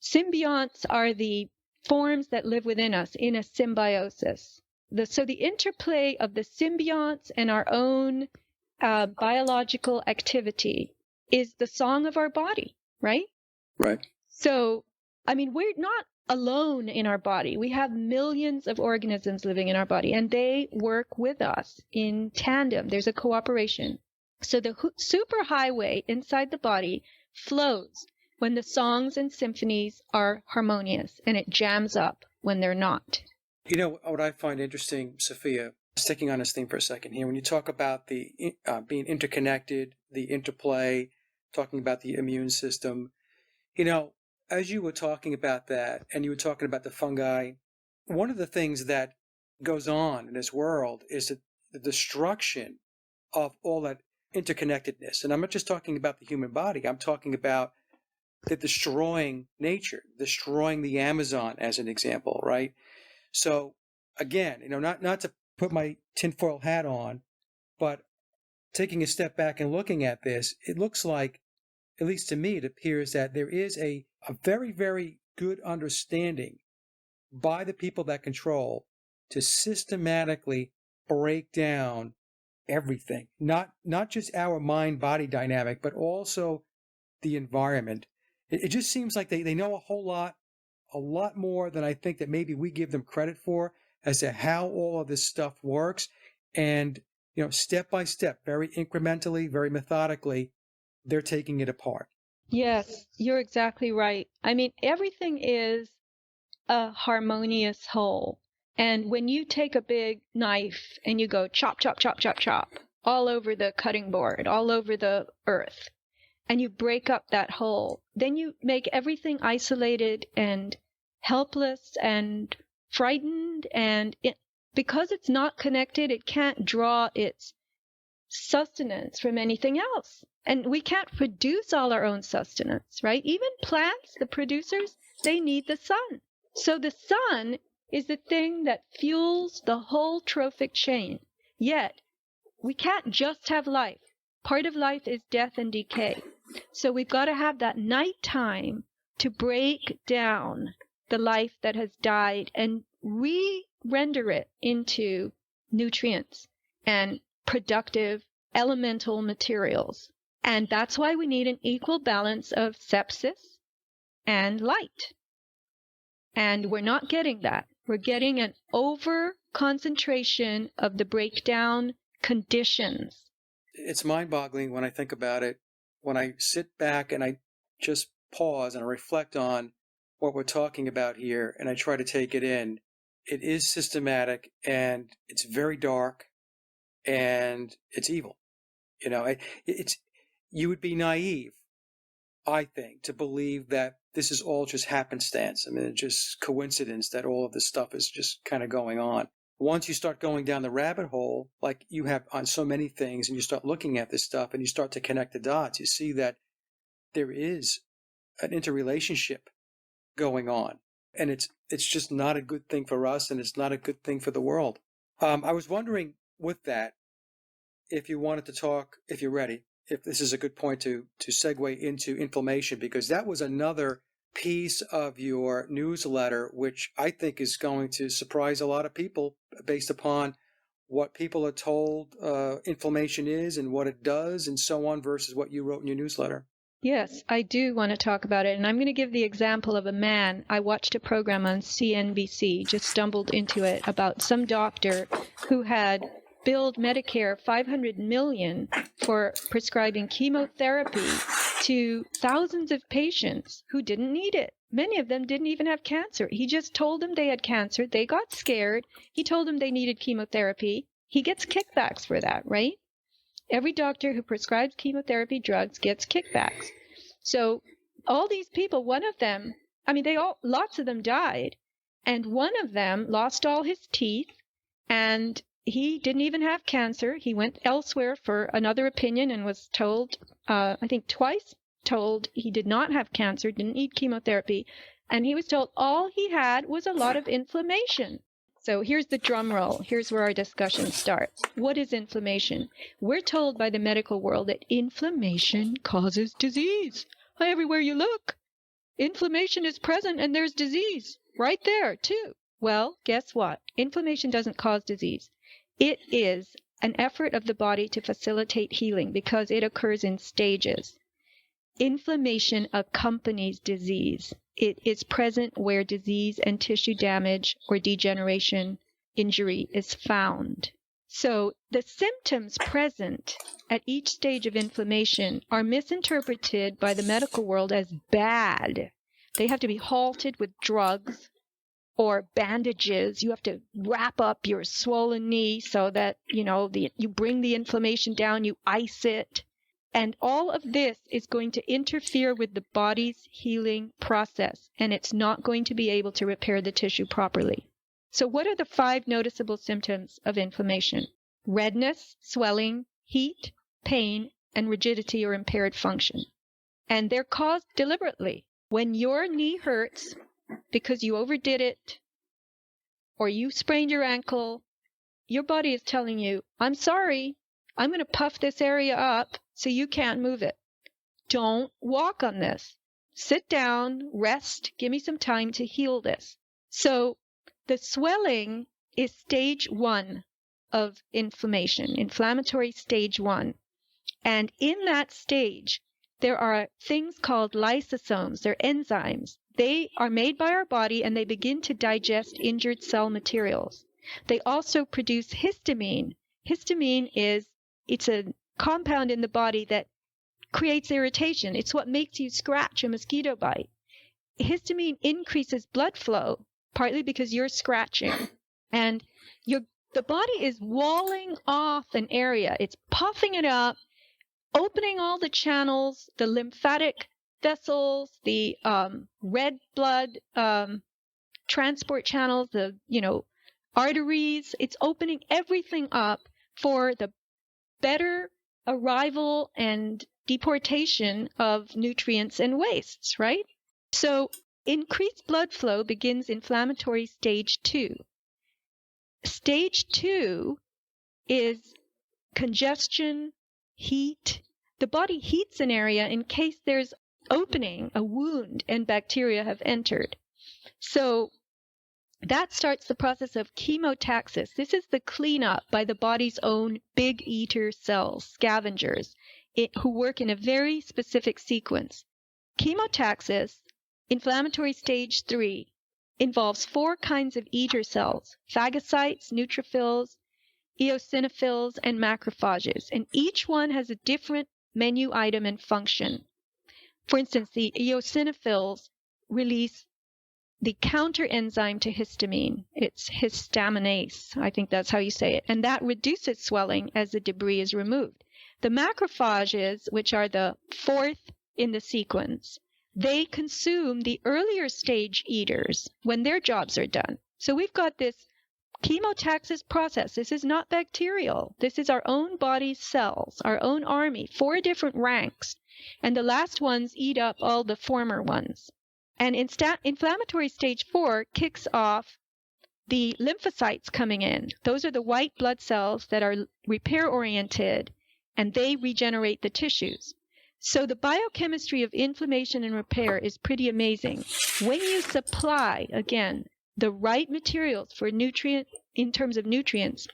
Symbionts are the forms that live within us in a symbiosis. So the interplay of the symbionts and our own biological activity is the song of our body, right? Right. So, I mean, we're not alone in our body. We have millions of organisms living in our body, and they work with us in tandem. There's a cooperation. So the superhighway inside the body flows when the songs and symphonies are harmonious, and it jams up when they're not. You know, what I find interesting, Sophia, sticking on this theme for a second here, when you talk about the being interconnected, the interplay, talking about the immune system, you know, as you were talking about that, and you were talking about the fungi, one of the things that goes on in this world is the destruction of all that interconnectedness. And I'm not just talking about the human body. I'm talking about the destroying nature, destroying the Amazon as an example, right? So again, you know, not to put my tinfoil hat on, but taking a step back and looking at this, it looks like, at least to me, it appears that there is a very, very good understanding by the people that control to systematically break down everything, not just our mind-body dynamic, but also the environment. It just seems like they know a lot more than I think that maybe we give them credit for as to how all of this stuff works. And step by step, very incrementally, very methodically, they're taking it apart. Yes, you're exactly right. I mean, everything is a harmonious whole. And when you take a big knife and you go chop, chop, chop, chop, chop, all over the cutting board, all over the earth, and you break up that whole, then you make everything isolated and helpless and frightened. And because it's not connected, it can't draw its sustenance from anything else. And we can't produce all our own sustenance, right? Even plants, the producers, they need the sun. So the sun is the thing that fuels the whole trophic chain. Yet, we can't just have life. Part of life is death and decay. So we've got to have that nighttime to break down the life that has died and re-render it into nutrients and productive elemental materials. And that's why we need an equal balance of sepsis and light. And we're not getting that. We're getting an over-concentration of the breakdown conditions. It's mind-boggling when I think about it. When I sit back and I just pause and I reflect on what we're talking about here and I try to take it in, it is systematic and it's very dark and it's evil. You would be naive, I think, to believe that this is all just happenstance. I mean, it's just coincidence that all of this stuff is just kind of going on. Once you start going down the rabbit hole, like you have on so many things, and you start looking at this stuff and you start to connect the dots, you see that there is an interrelationship going on. And it's just not a good thing for us, and it's not a good thing for the world. I was wondering with that, if you wanted to talk, if you're ready, if this is a good point to segue into inflammation, because that was another piece of your newsletter, which I think is going to surprise a lot of people based upon what people are told inflammation is and what it does and so on versus what you wrote in your newsletter. Yes, I do want to talk about it. And I'm going to give the example of a man. I watched a program on CNBC, just stumbled into it, about some doctor who had billed Medicare $500 million for prescribing chemotherapy to thousands of patients who didn't need it. Many of them didn't even have cancer. He just told them they had cancer. They got scared. He told them they needed chemotherapy. He gets kickbacks for that, right? Every doctor who prescribes chemotherapy drugs gets kickbacks. So all these people, one of them, lots of them died, and one of them lost all his teeth, and he didn't even have cancer. He went elsewhere for another opinion and was told, I think twice, told he did not have cancer, didn't need chemotherapy, and he was told all he had was a lot of inflammation. So here's the drum roll. Here's where our discussion starts. What is inflammation? We're told by the medical world that inflammation causes disease. Everywhere you look, inflammation is present and there's disease right there too. Well, guess what? Inflammation doesn't cause disease. It is an effort of the body to facilitate healing because it occurs in stages. Inflammation accompanies disease. It is present where disease and tissue damage or degeneration, injury is found. So the symptoms present at each stage of inflammation are misinterpreted by the medical world as bad. They have to be halted with drugs or bandages. You have to wrap up your swollen knee so that, you bring the inflammation down, you ice it. And all of this is going to interfere with the body's healing process, and it's not going to be able to repair the tissue properly. So what are the 5 noticeable symptoms of inflammation? Redness, swelling, heat, pain, and rigidity or impaired function. And they're caused deliberately. When your knee hurts because you overdid it, or you sprained your ankle, your body is telling you, I'm sorry, I'm going to puff this area up so you can't move it. Don't walk on this. Sit down, rest, give me some time to heal this. So the swelling is stage 1 of inflammation, inflammatory stage 1. And in that stage, there are things called lysosomes. They're enzymes. They are made by our body and they begin to digest injured cell materials. They also produce histamine. Histamine it's a compound in the body that creates irritation. It's what makes you scratch a mosquito bite. Histamine increases blood flow, partly because you're scratching, and the body is walling off an area. It's puffing it up, opening all the channels, the lymphatic vessels, the red blood transport channels, the arteries. It's opening everything up for the better arrival and deportation of nutrients and wastes, right? So increased blood flow begins inflammatory stage 2. Stage 2 is congestion, heat. The body heats an area in case there's opening, a wound, and bacteria have entered. So that starts the process of chemotaxis. This is the cleanup by the body's own big eater cells, scavengers, who work in a very specific sequence. Chemotaxis, inflammatory stage 3, involves 4 kinds of eater cells: phagocytes, neutrophils, eosinophils, and macrophages, and each one has a different menu item and function. For instance, the eosinophils release the counter enzyme to histamine. It's histaminase. I think that's how you say it. And that reduces swelling as the debris is removed. The macrophages, which are the 4th in the sequence, they consume the earlier stage eaters when their jobs are done. So we've got this chemotaxis process. This is not bacterial. This is our own body's cells, our own army, 4 different ranks. And the last ones eat up all the former ones. And inflammatory stage 4 kicks off the lymphocytes coming in. Those are the white blood cells that are repair-oriented, and they regenerate the tissues. So the biochemistry of inflammation and repair is pretty amazing. When you supply, again, the right materials for in terms of nutrients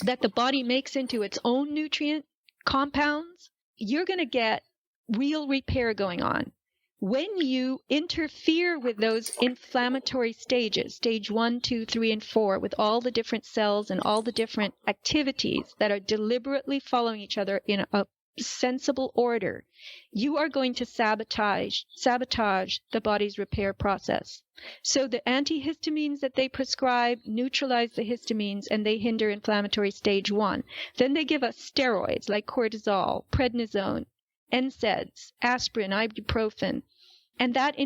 that the body makes into its own nutrient compounds, you're going to get real repair going on. When you interfere with those inflammatory stages, stage 1, 2, 3, and 4, with all the different cells and all the different activities that are deliberately following each other in a sensible order, you are going to sabotage the body's repair process. So the antihistamines that they prescribe neutralize the histamines, and they hinder inflammatory stage 1. Then they give us steroids like cortisol, prednisone, NSAIDs, aspirin, ibuprofen, and that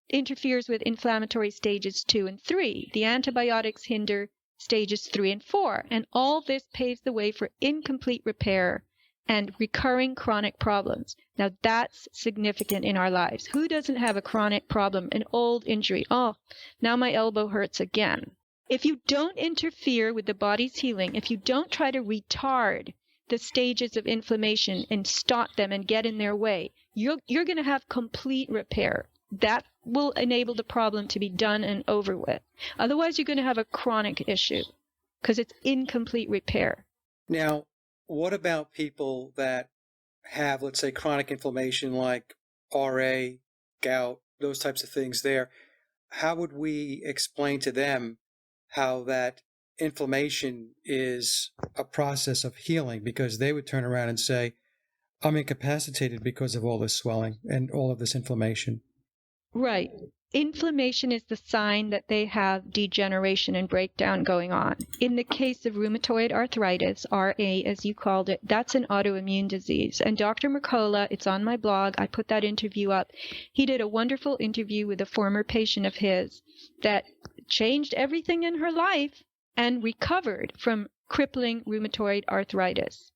interferes with inflammatory stages 2 and 3. The antibiotics hinder stages 3 and 4, and all this paves the way for incomplete repair and recurring chronic problems. Now that's significant in our lives. Who doesn't have a chronic problem, an old injury? Oh, now my elbow hurts again. If you don't interfere with the body's healing, if you don't try to retard the stages of inflammation and stop them and get in their way, you're going to have complete repair. That will enable the problem to be done and over with. Otherwise, you're going to have a chronic issue because it's incomplete repair. Now, what about people that have, let's say, chronic inflammation like RA, gout, those types of things there? How would we explain to them how that inflammation is a process of healing? Because they would turn around and say, I'm incapacitated because of all this swelling and all of this inflammation. Right. Inflammation is the sign that they have degeneration and breakdown going on. In the case of rheumatoid arthritis, RA as you called it, that's an autoimmune disease. And Dr. Mercola, it's on my blog, I put that interview up. He did a wonderful interview with a former patient of his that changed everything in her life and recovered from crippling rheumatoid arthritis.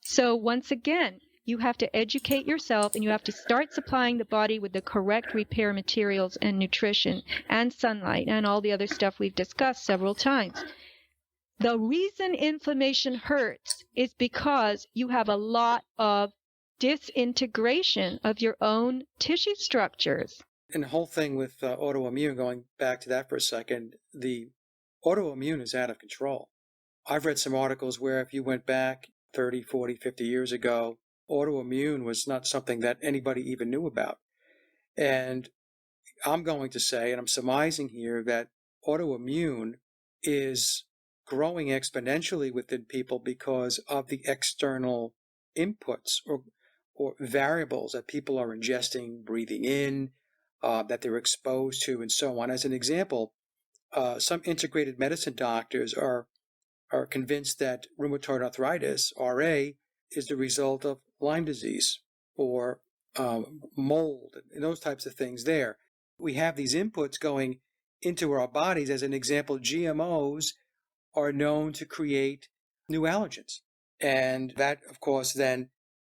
So once again, you have to educate yourself, and you have to start supplying the body with the correct repair materials and nutrition and sunlight and all the other stuff we've discussed several times. The reason inflammation hurts is because you have a lot of disintegration of your own tissue structures. And the whole thing with autoimmune, going back to that for a second, the autoimmune is out of control. I've read some articles where if you went back 30, 40, 50 years ago, autoimmune was not something that anybody even knew about. And I'm going to say, and I'm surmising here, that autoimmune is growing exponentially within people because of the external inputs or variables that people are ingesting, breathing in, that they're exposed to, and so on. As an example, some integrated medicine doctors are convinced that rheumatoid arthritis, RA, is the result of Lyme disease or mold and those types of things there. We have these inputs going into our bodies. As an example, GMOs are known to create new allergens. And that, of course, then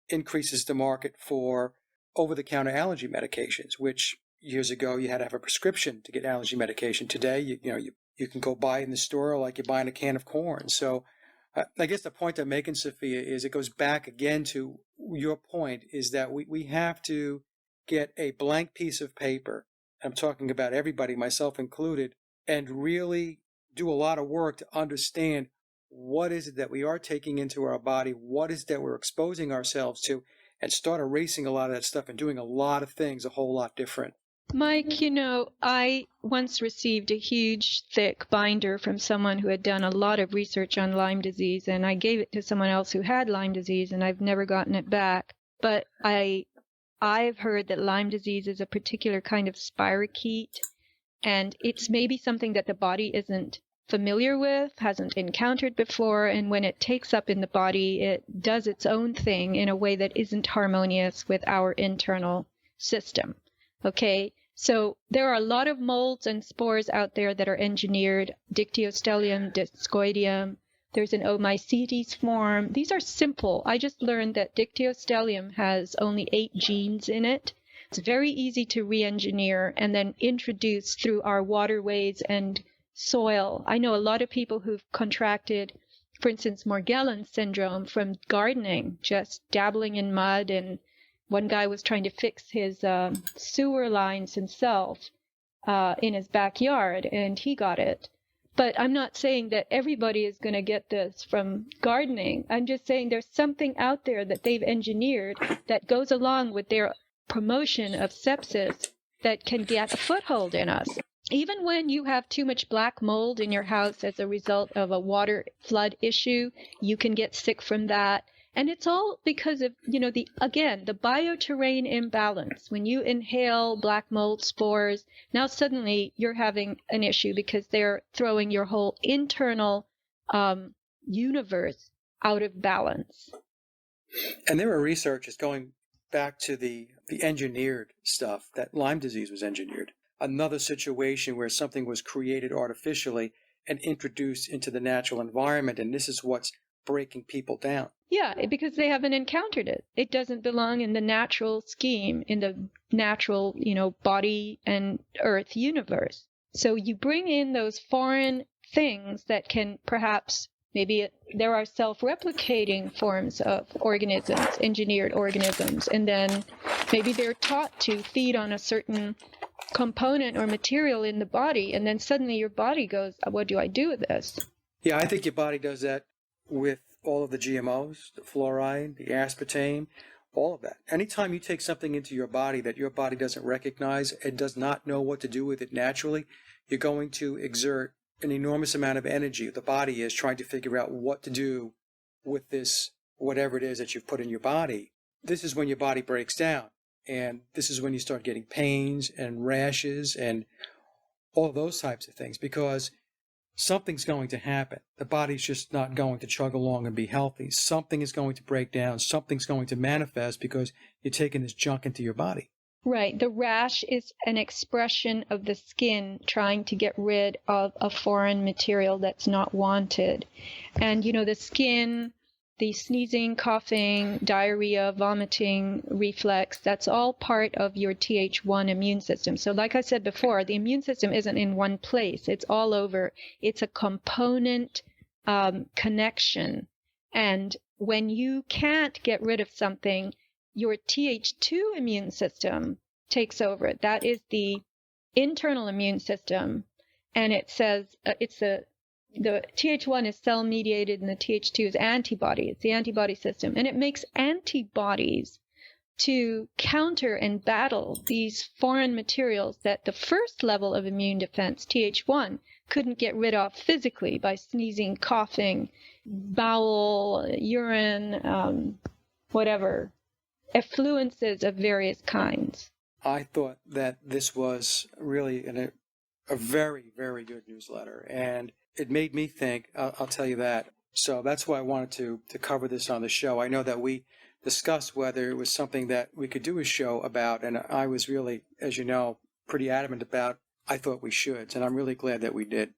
increases the market for over-the-counter allergy medications, which years ago you had to have a prescription to get allergy medication. Today, you can go buy it in the store like you're buying a can of corn. So I guess the point I'm making, Sophia, is it goes back again to your point, is that we have to get a blank piece of paper. I'm talking about everybody, myself included, and really do a lot of work to understand what is it that we are taking into our body, what is it that we're exposing ourselves to, and start erasing a lot of that stuff and doing a lot of things a whole lot different. Mike, I once received a huge, thick binder from someone who had done a lot of research on Lyme disease, and I gave it to someone else who had Lyme disease, and I've never gotten it back. But I've heard that Lyme disease is a particular kind of spirochete, and it's maybe something that the body isn't familiar with, hasn't encountered before, and when it takes up in the body, it does its own thing in a way that isn't harmonious with our internal system. Okay, so there are a lot of molds and spores out there that are engineered, Dictyostelium, Discoideum. There's an Omycetes form. These are simple. I just learned that Dictyostelium has only 8 genes in it. It's very easy to re-engineer and then introduce through our waterways and soil. I know a lot of people who've contracted, for instance, Morgellons syndrome from gardening, just dabbling in mud, and one guy was trying to fix his sewer lines himself in his backyard, and he got it. But I'm not saying that everybody is going to get this from gardening. I'm just saying there's something out there that they've engineered that goes along with their promotion of sepsis that can get a foothold in us. Even when you have too much black mold in your house as a result of a water flood issue, you can get sick from that. And it's all because of, the bioterrain imbalance. When you inhale black mold spores, now suddenly you're having an issue because they're throwing your whole internal universe out of balance. And there are researchers going back to the engineered stuff, that Lyme disease was engineered. Another situation where something was created artificially and introduced into the natural environment, and this is what's breaking people down. Yeah, because they haven't encountered it. It doesn't belong in the natural scheme, in the natural, body and earth universe. So you bring in those foreign things that can perhaps, maybe there are self-replicating forms of organisms, engineered organisms, and then maybe they're taught to feed on a certain component or material in the body, and then suddenly your body goes, what do I do with this? Yeah, I think your body does that with all of the GMOs, the fluoride, the aspartame, all of that. Anytime you take something into your body that your body doesn't recognize and does not know what to do with it naturally, you're going to exert an enormous amount of energy. The body is trying to figure out what to do with this, whatever it is that you've put in your body. This is when your body breaks down. And this is when you start getting pains and rashes and all those types of things, because something's going to happen. The body's just not going to chug along and be healthy. Something is going to break down. Something's going to manifest because you're taking this junk into your body. Right. The rash is an expression of the skin trying to get rid of a foreign material that's not wanted. And, the skin, the sneezing, coughing, diarrhea, vomiting, reflex, that's all part of your Th1 immune system. So like I said before, the immune system isn't in one place. It's all over. It's a component connection. And when you can't get rid of something, your Th2 immune system takes over. That is the internal immune system. And it says the Th1 is cell-mediated and the Th2 is antibody. It's the antibody system. And it makes antibodies to counter and battle these foreign materials that the first level of immune defense, Th1, couldn't get rid of physically by sneezing, coughing, bowel, urine, whatever, effluences of various kinds. I thought that this was really a very, very good newsletter, and it made me think, I'll tell you that. So that's why I wanted to cover this on the show. I know that we discussed whether it was something that we could do a show about, and I was really, as you know, pretty adamant about I thought we should, and I'm really glad that we did.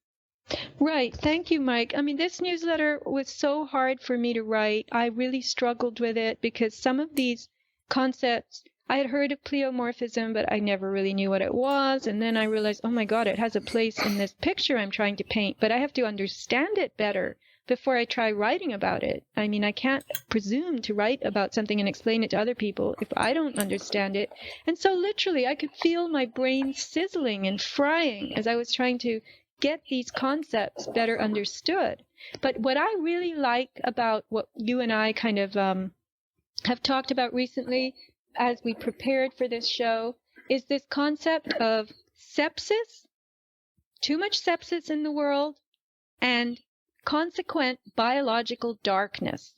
Right. Thank you, Mike. I mean, this newsletter was so hard for me to write. I really struggled with it because some of these concepts, I had heard of pleomorphism, but I never really knew what it was. And then I realized, oh my God, it has a place in this picture I'm trying to paint, but I have to understand it better before I try writing about it. I mean, I can't presume to write about something and explain it to other people if I don't understand it. And so literally, I could feel my brain sizzling and frying as I was trying to get these concepts better understood. But what I really like about what you and I kind of have talked about recently as we prepared for this show is this concept of sepsis, too much sepsis in the world, and consequent biological darkness.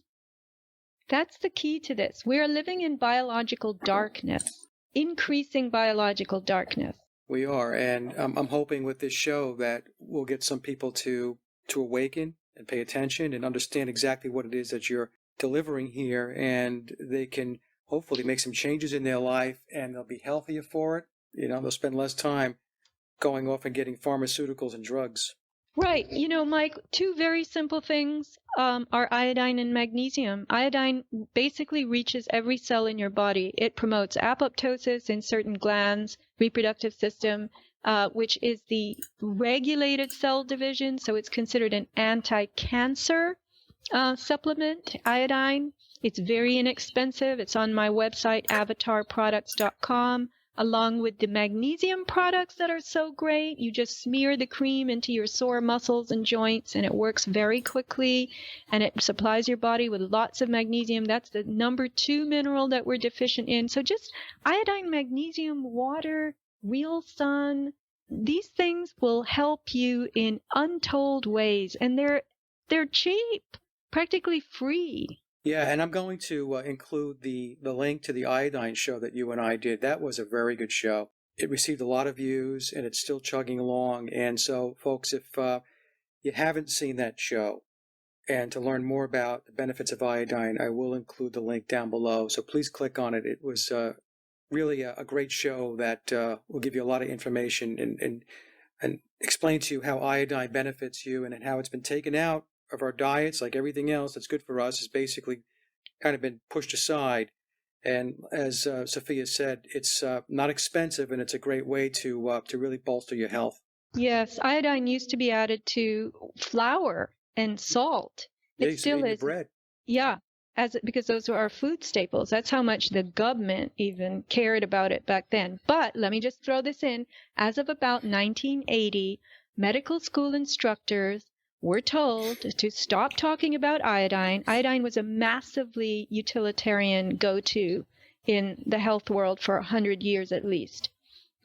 That's the key to this. We are living in biological darkness, increasing biological darkness. We are, and I'm hoping with this show that we'll get some people to awaken and pay attention and understand exactly what it is that you're delivering here, and they can hopefully make some changes in their life, and they'll be healthier for it. You know, they'll spend less time going off and getting pharmaceuticals and drugs. Right. You know, Mike, two very simple things are iodine and magnesium. Iodine basically reaches every cell in your body. It promotes apoptosis in certain glands, reproductive system, which is the regulated cell division. So it's considered an anti-cancer supplement, iodine. It's very inexpensive. It's on my website, avatarproducts.com. Along with the magnesium products that are so great. You just smear the cream into your sore muscles and joints, and it works very quickly, and it supplies your body with lots of magnesium. That's the number 2 mineral that we're deficient in. So just iodine, magnesium, water, real sun, these things will help you in untold ways, and they're cheap, practically free. Yeah, and I'm going to include the link to the iodine show that you and I did. That was a very good show. It received a lot of views, and it's still chugging along. And so, folks, if you haven't seen that show, and to learn more about the benefits of iodine, I will include the link down below. So please click on it. It was really a great show that will give you a lot of information and explain to you how iodine benefits you and how it's been taken out of our diets, like everything else that's good for us, has basically kind of been pushed aside. And as Sofia said, it's not expensive, and it's a great way to really bolster your health. Yes, iodine used to be added to flour and salt. It still is. Bread. Yeah, because those were our food staples. That's how much the government even cared about it back then. But let me just throw this in. As of about 1980, medical school instructors were told to stop talking about iodine. Iodine was a massively utilitarian go-to in the health world for 100 years at least.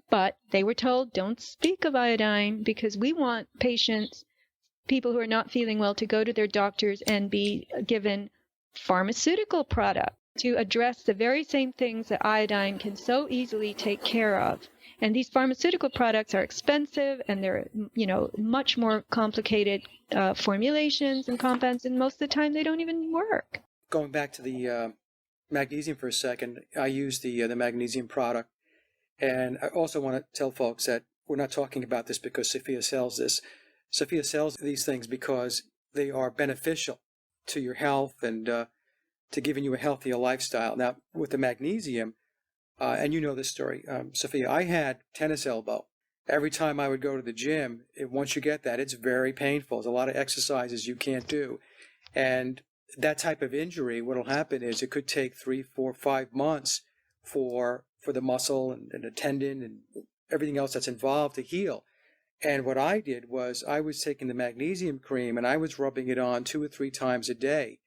But they were told, don't speak of iodine because we want patients, people who are not feeling well, to go to their doctors and be given pharmaceutical products to address the very same things that iodine can so easily take care of. And these pharmaceutical products are expensive, and they're, much more complicated formulations and compounds, and most of the time they don't even work. Going back to the magnesium for a second, I use the magnesium product, and I also want to tell folks that we're not talking about this because Sofia sells this. Sofia sells these things because they are beneficial to your health and to giving you a healthier lifestyle. Now, with the magnesium, and you know this story, Sofia, I had tennis elbow. Every time I would go to the gym, once you get that, it's very painful. There's a lot of exercises you can't do. And that type of injury, what will happen is it could take 3, 4, 5 months for the muscle and the tendon and everything else that's involved to heal. And what I did was I was taking the magnesium cream and I was rubbing it on 2 or 3 times a day.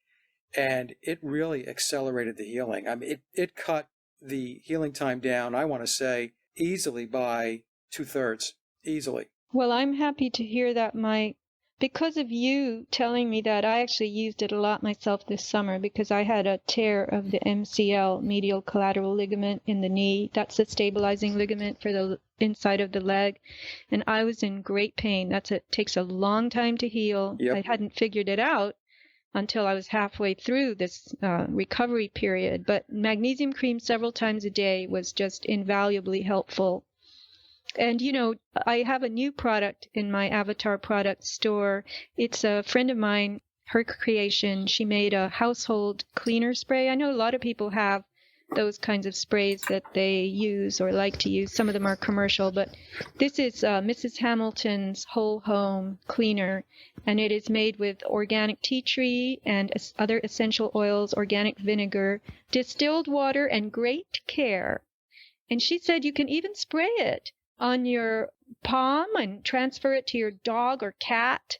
And it really accelerated the healing. I mean, it cut the healing time down, I want to say, easily by 2/3, easily. Well, I'm happy to hear that, Mike. Because of you telling me that, I actually used it a lot myself this summer because I had a tear of the MCL, medial collateral ligament, in the knee. That's the stabilizing ligament for the inside of the leg. And I was in great pain. It takes a long time to heal. Yep. I hadn't figured it out until I was halfway through this recovery period. But magnesium cream several times a day was just invaluably helpful. And, I have a new product in my Avatar product store. It's a friend of mine, her creation. She made a household cleaner spray. I know a lot of people have those kinds of sprays that they use or like to use. Some of them are commercial, but this is Mrs. Hamilton's Whole Home Cleaner, and it is made with organic tea tree and other essential oils, organic vinegar, distilled water, and great care. And she said you can even spray it on your palm and transfer it to your dog or cat,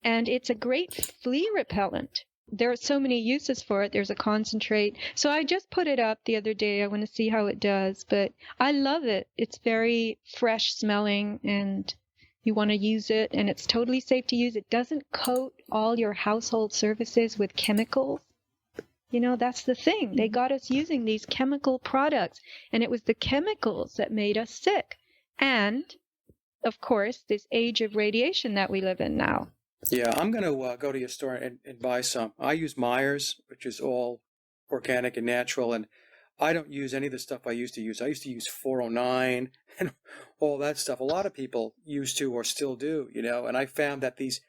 and it's a great flea repellent. There are so many uses for it. There's a concentrate. So I just put it up the other day. I want to see how it does, but I love it. It's very fresh smelling, and you want to use it, and it's totally safe to use. It doesn't coat all your household surfaces with chemicals. That's the thing. They got us using these chemical products, and it was the chemicals that made us sick. And, of course, this age of radiation that we live in now. Yeah, I'm going to go to your store and buy some. I use Myers, which is all organic and natural, and I don't use any of the stuff I used to use. I used to use 409 and all that stuff. A lot of people used to or still do, and I found that these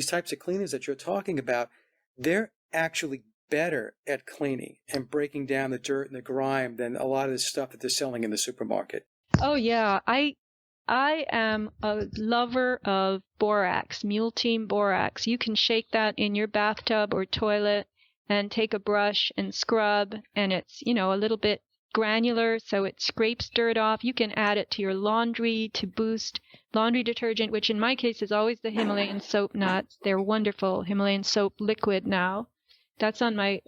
types of cleaners that you're talking about, they're actually better at cleaning and breaking down the dirt and the grime than a lot of the stuff that they're selling in the supermarket. Oh, yeah. I am a lover of borax, Mule Team borax. You can shake that in your bathtub or toilet and take a brush and scrub, and it's, a little bit granular, so it scrapes dirt off. You can add it to your laundry to boost laundry detergent, which in my case is always the Himalayan soap nuts. They're wonderful. Himalayan soap liquid now. That's on my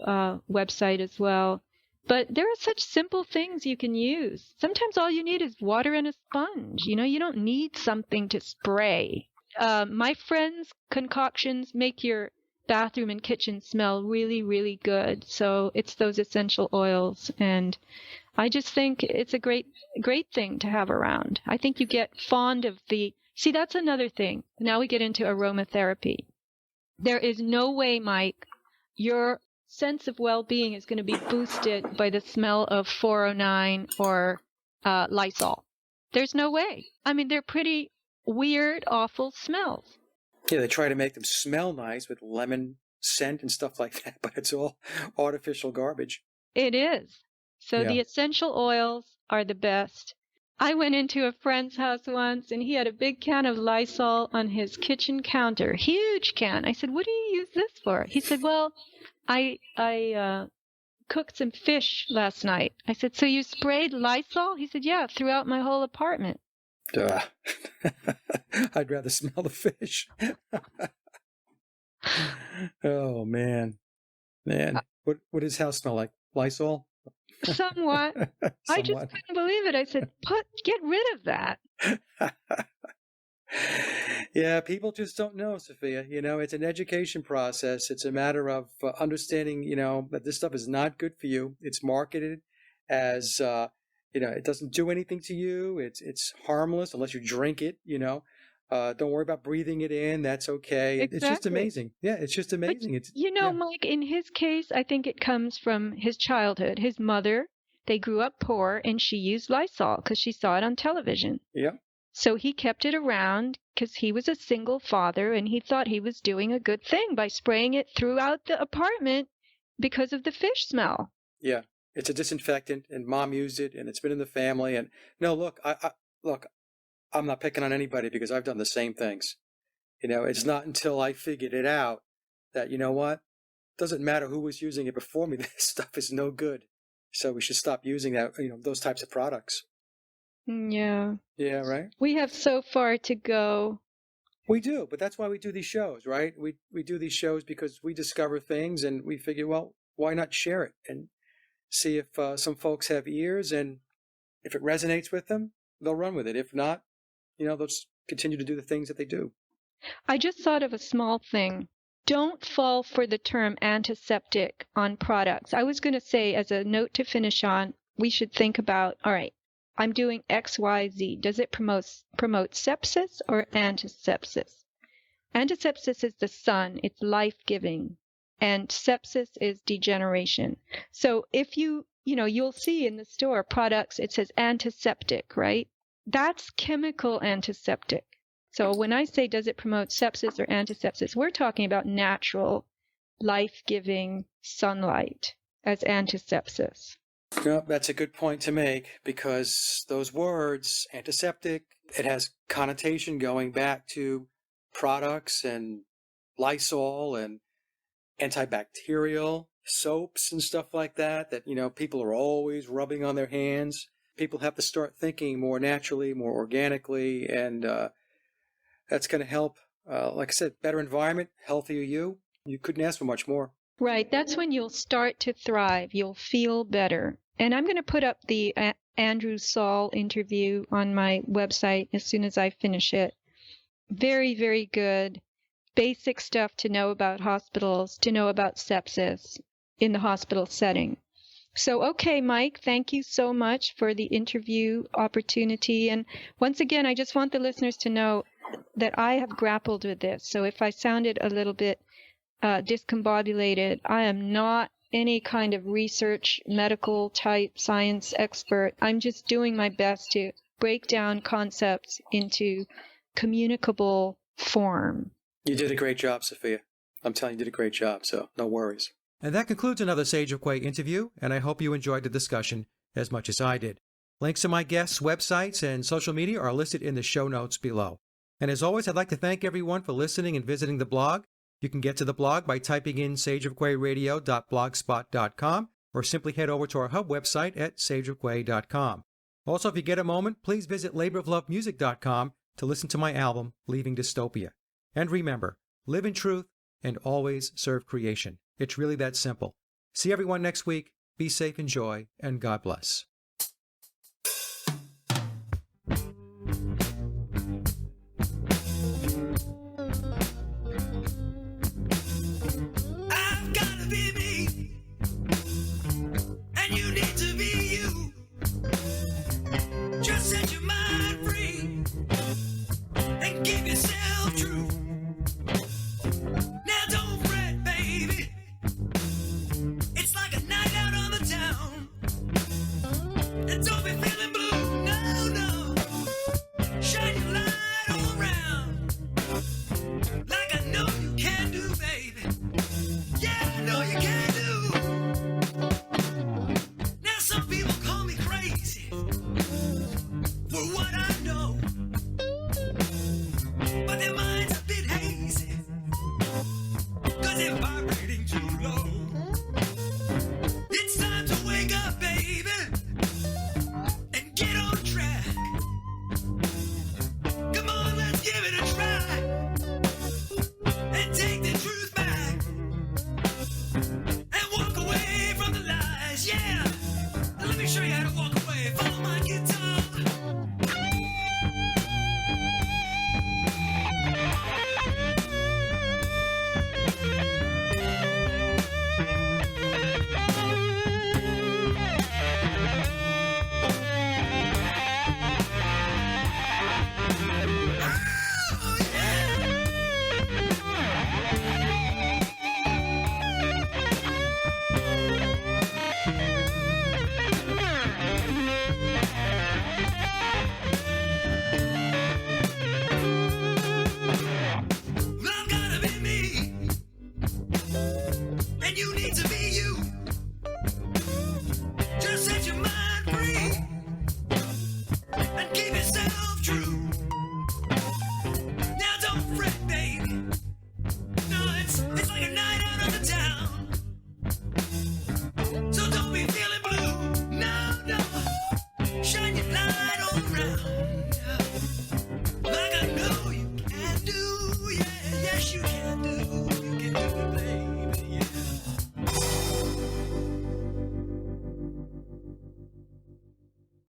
website as well. But there are such simple things you can use. Sometimes all you need is water and a sponge. You don't need something to spray. My friends' concoctions make your bathroom and kitchen smell really, really good. So it's those essential oils. And I just think it's a great thing to have around. I think you get fond of see, that's another thing. Now we get into aromatherapy. There is no way, Mike, your sense of well-being is going to be boosted by the smell of 409 or Lysol. There's no way. I mean, they're pretty weird, awful smells. Yeah, they try to make them smell nice with lemon scent and stuff like that, but it's all artificial garbage. It is. So Yeah. The essential oils are the best. I went into a friend's house once, and he had a big can of Lysol on his kitchen counter, huge can. I said, "What do you use this for?" He said, "Well, I cooked some fish last night." I said, "So you sprayed Lysol?" He said, "Yeah, throughout my whole apartment." Duh. I'd rather smell the fish. Oh, man. What does house smell like? Lysol? Somewhat. I just couldn't believe it. I said, get rid of that. Yeah, people just don't know, Sophia. It's an education process. It's a matter of understanding, that this stuff is not good for you. It's marketed as, it doesn't do anything to you. It's harmless unless you drink it, Don't worry about breathing it in. That's okay. Exactly. It's just amazing. Yeah, it's just amazing. But, Mike, in his case, I think it comes from his childhood. His mother, they grew up poor, and she used Lysol because she saw it on television. Yeah. So he kept it around because he was a single father, and he thought he was doing a good thing by spraying it throughout the apartment because of the fish smell. Yeah, it's a disinfectant, and Mom used it, and it's been in the family. And no, look, I'm not picking on anybody because I've done the same things. It's not until I figured it out that, what? Doesn't matter who was using it before me. This stuff is no good. So we should stop using that, those types of products. Yeah. Yeah, right? We have so far to go. We do, but that's why we do these shows, right? We do these shows because we discover things and we figure, well, why not share it? And see if some folks have ears, and if it resonates with them, they'll run with it. If not, they'll just continue to do the things that they do. I just thought of a small thing. Don't fall for the term antiseptic on products. I was going to say, as a note to finish on, we should think about, all right, I'm doing X, Y, Z. Does it promote sepsis or antisepsis? Antisepsis is the sun. It's life-giving. And sepsis is degeneration. So if you'll see in the store products, it says antiseptic, right? That's chemical antiseptic. So when I say, does it promote sepsis or antisepsis, we're talking about natural, life-giving sunlight as antisepsis. No, that's a good point to make, because those words, antiseptic, it has connotation going back to products and Lysol and antibacterial soaps and stuff like that, people are always rubbing on their hands. People have to start thinking more naturally, more organically, and that's going to help, like I said, better environment, healthier you. You couldn't ask for much more. Right. That's when you'll start to thrive. You'll feel better. And I'm going to put up the Andrew Saul interview on my website as soon as I finish it. Very, very good. Basic stuff to know about hospitals, to know about sepsis in the hospital setting. So, okay, Mike, thank you so much for the interview opportunity. And once again, I just want the listeners to know that I have grappled with this. So if I sounded a little bit discombobulated, I am not any kind of research, medical type science expert. I'm just doing my best to break down concepts into communicable form. You did a great job, Sophia. I'm telling you, you did a great job, so no worries. And that concludes another Sage of Quay interview, and I hope you enjoyed the discussion as much as I did. Links to my guests' websites and social media are listed in the show notes below. And as always, I'd like to thank everyone for listening and visiting the blog. You can get to the blog by typing in sageofquayradio.blogspot.com, or simply head over to our hub website at sageofquay.com. Also, if you get a moment, please visit laboroflovemusic.com to listen to my album, Leaving Dystopia. And remember, live in truth and always serve creation. It's really that simple. See everyone next week. Be safe, enjoy, and God bless. I've gotta be me, and you need to be you. Just set your mind free and give yourself truth. Now don't fret, baby. It's like a night out on the town. And don't be feeling blue, no, no. Shine your light all around like a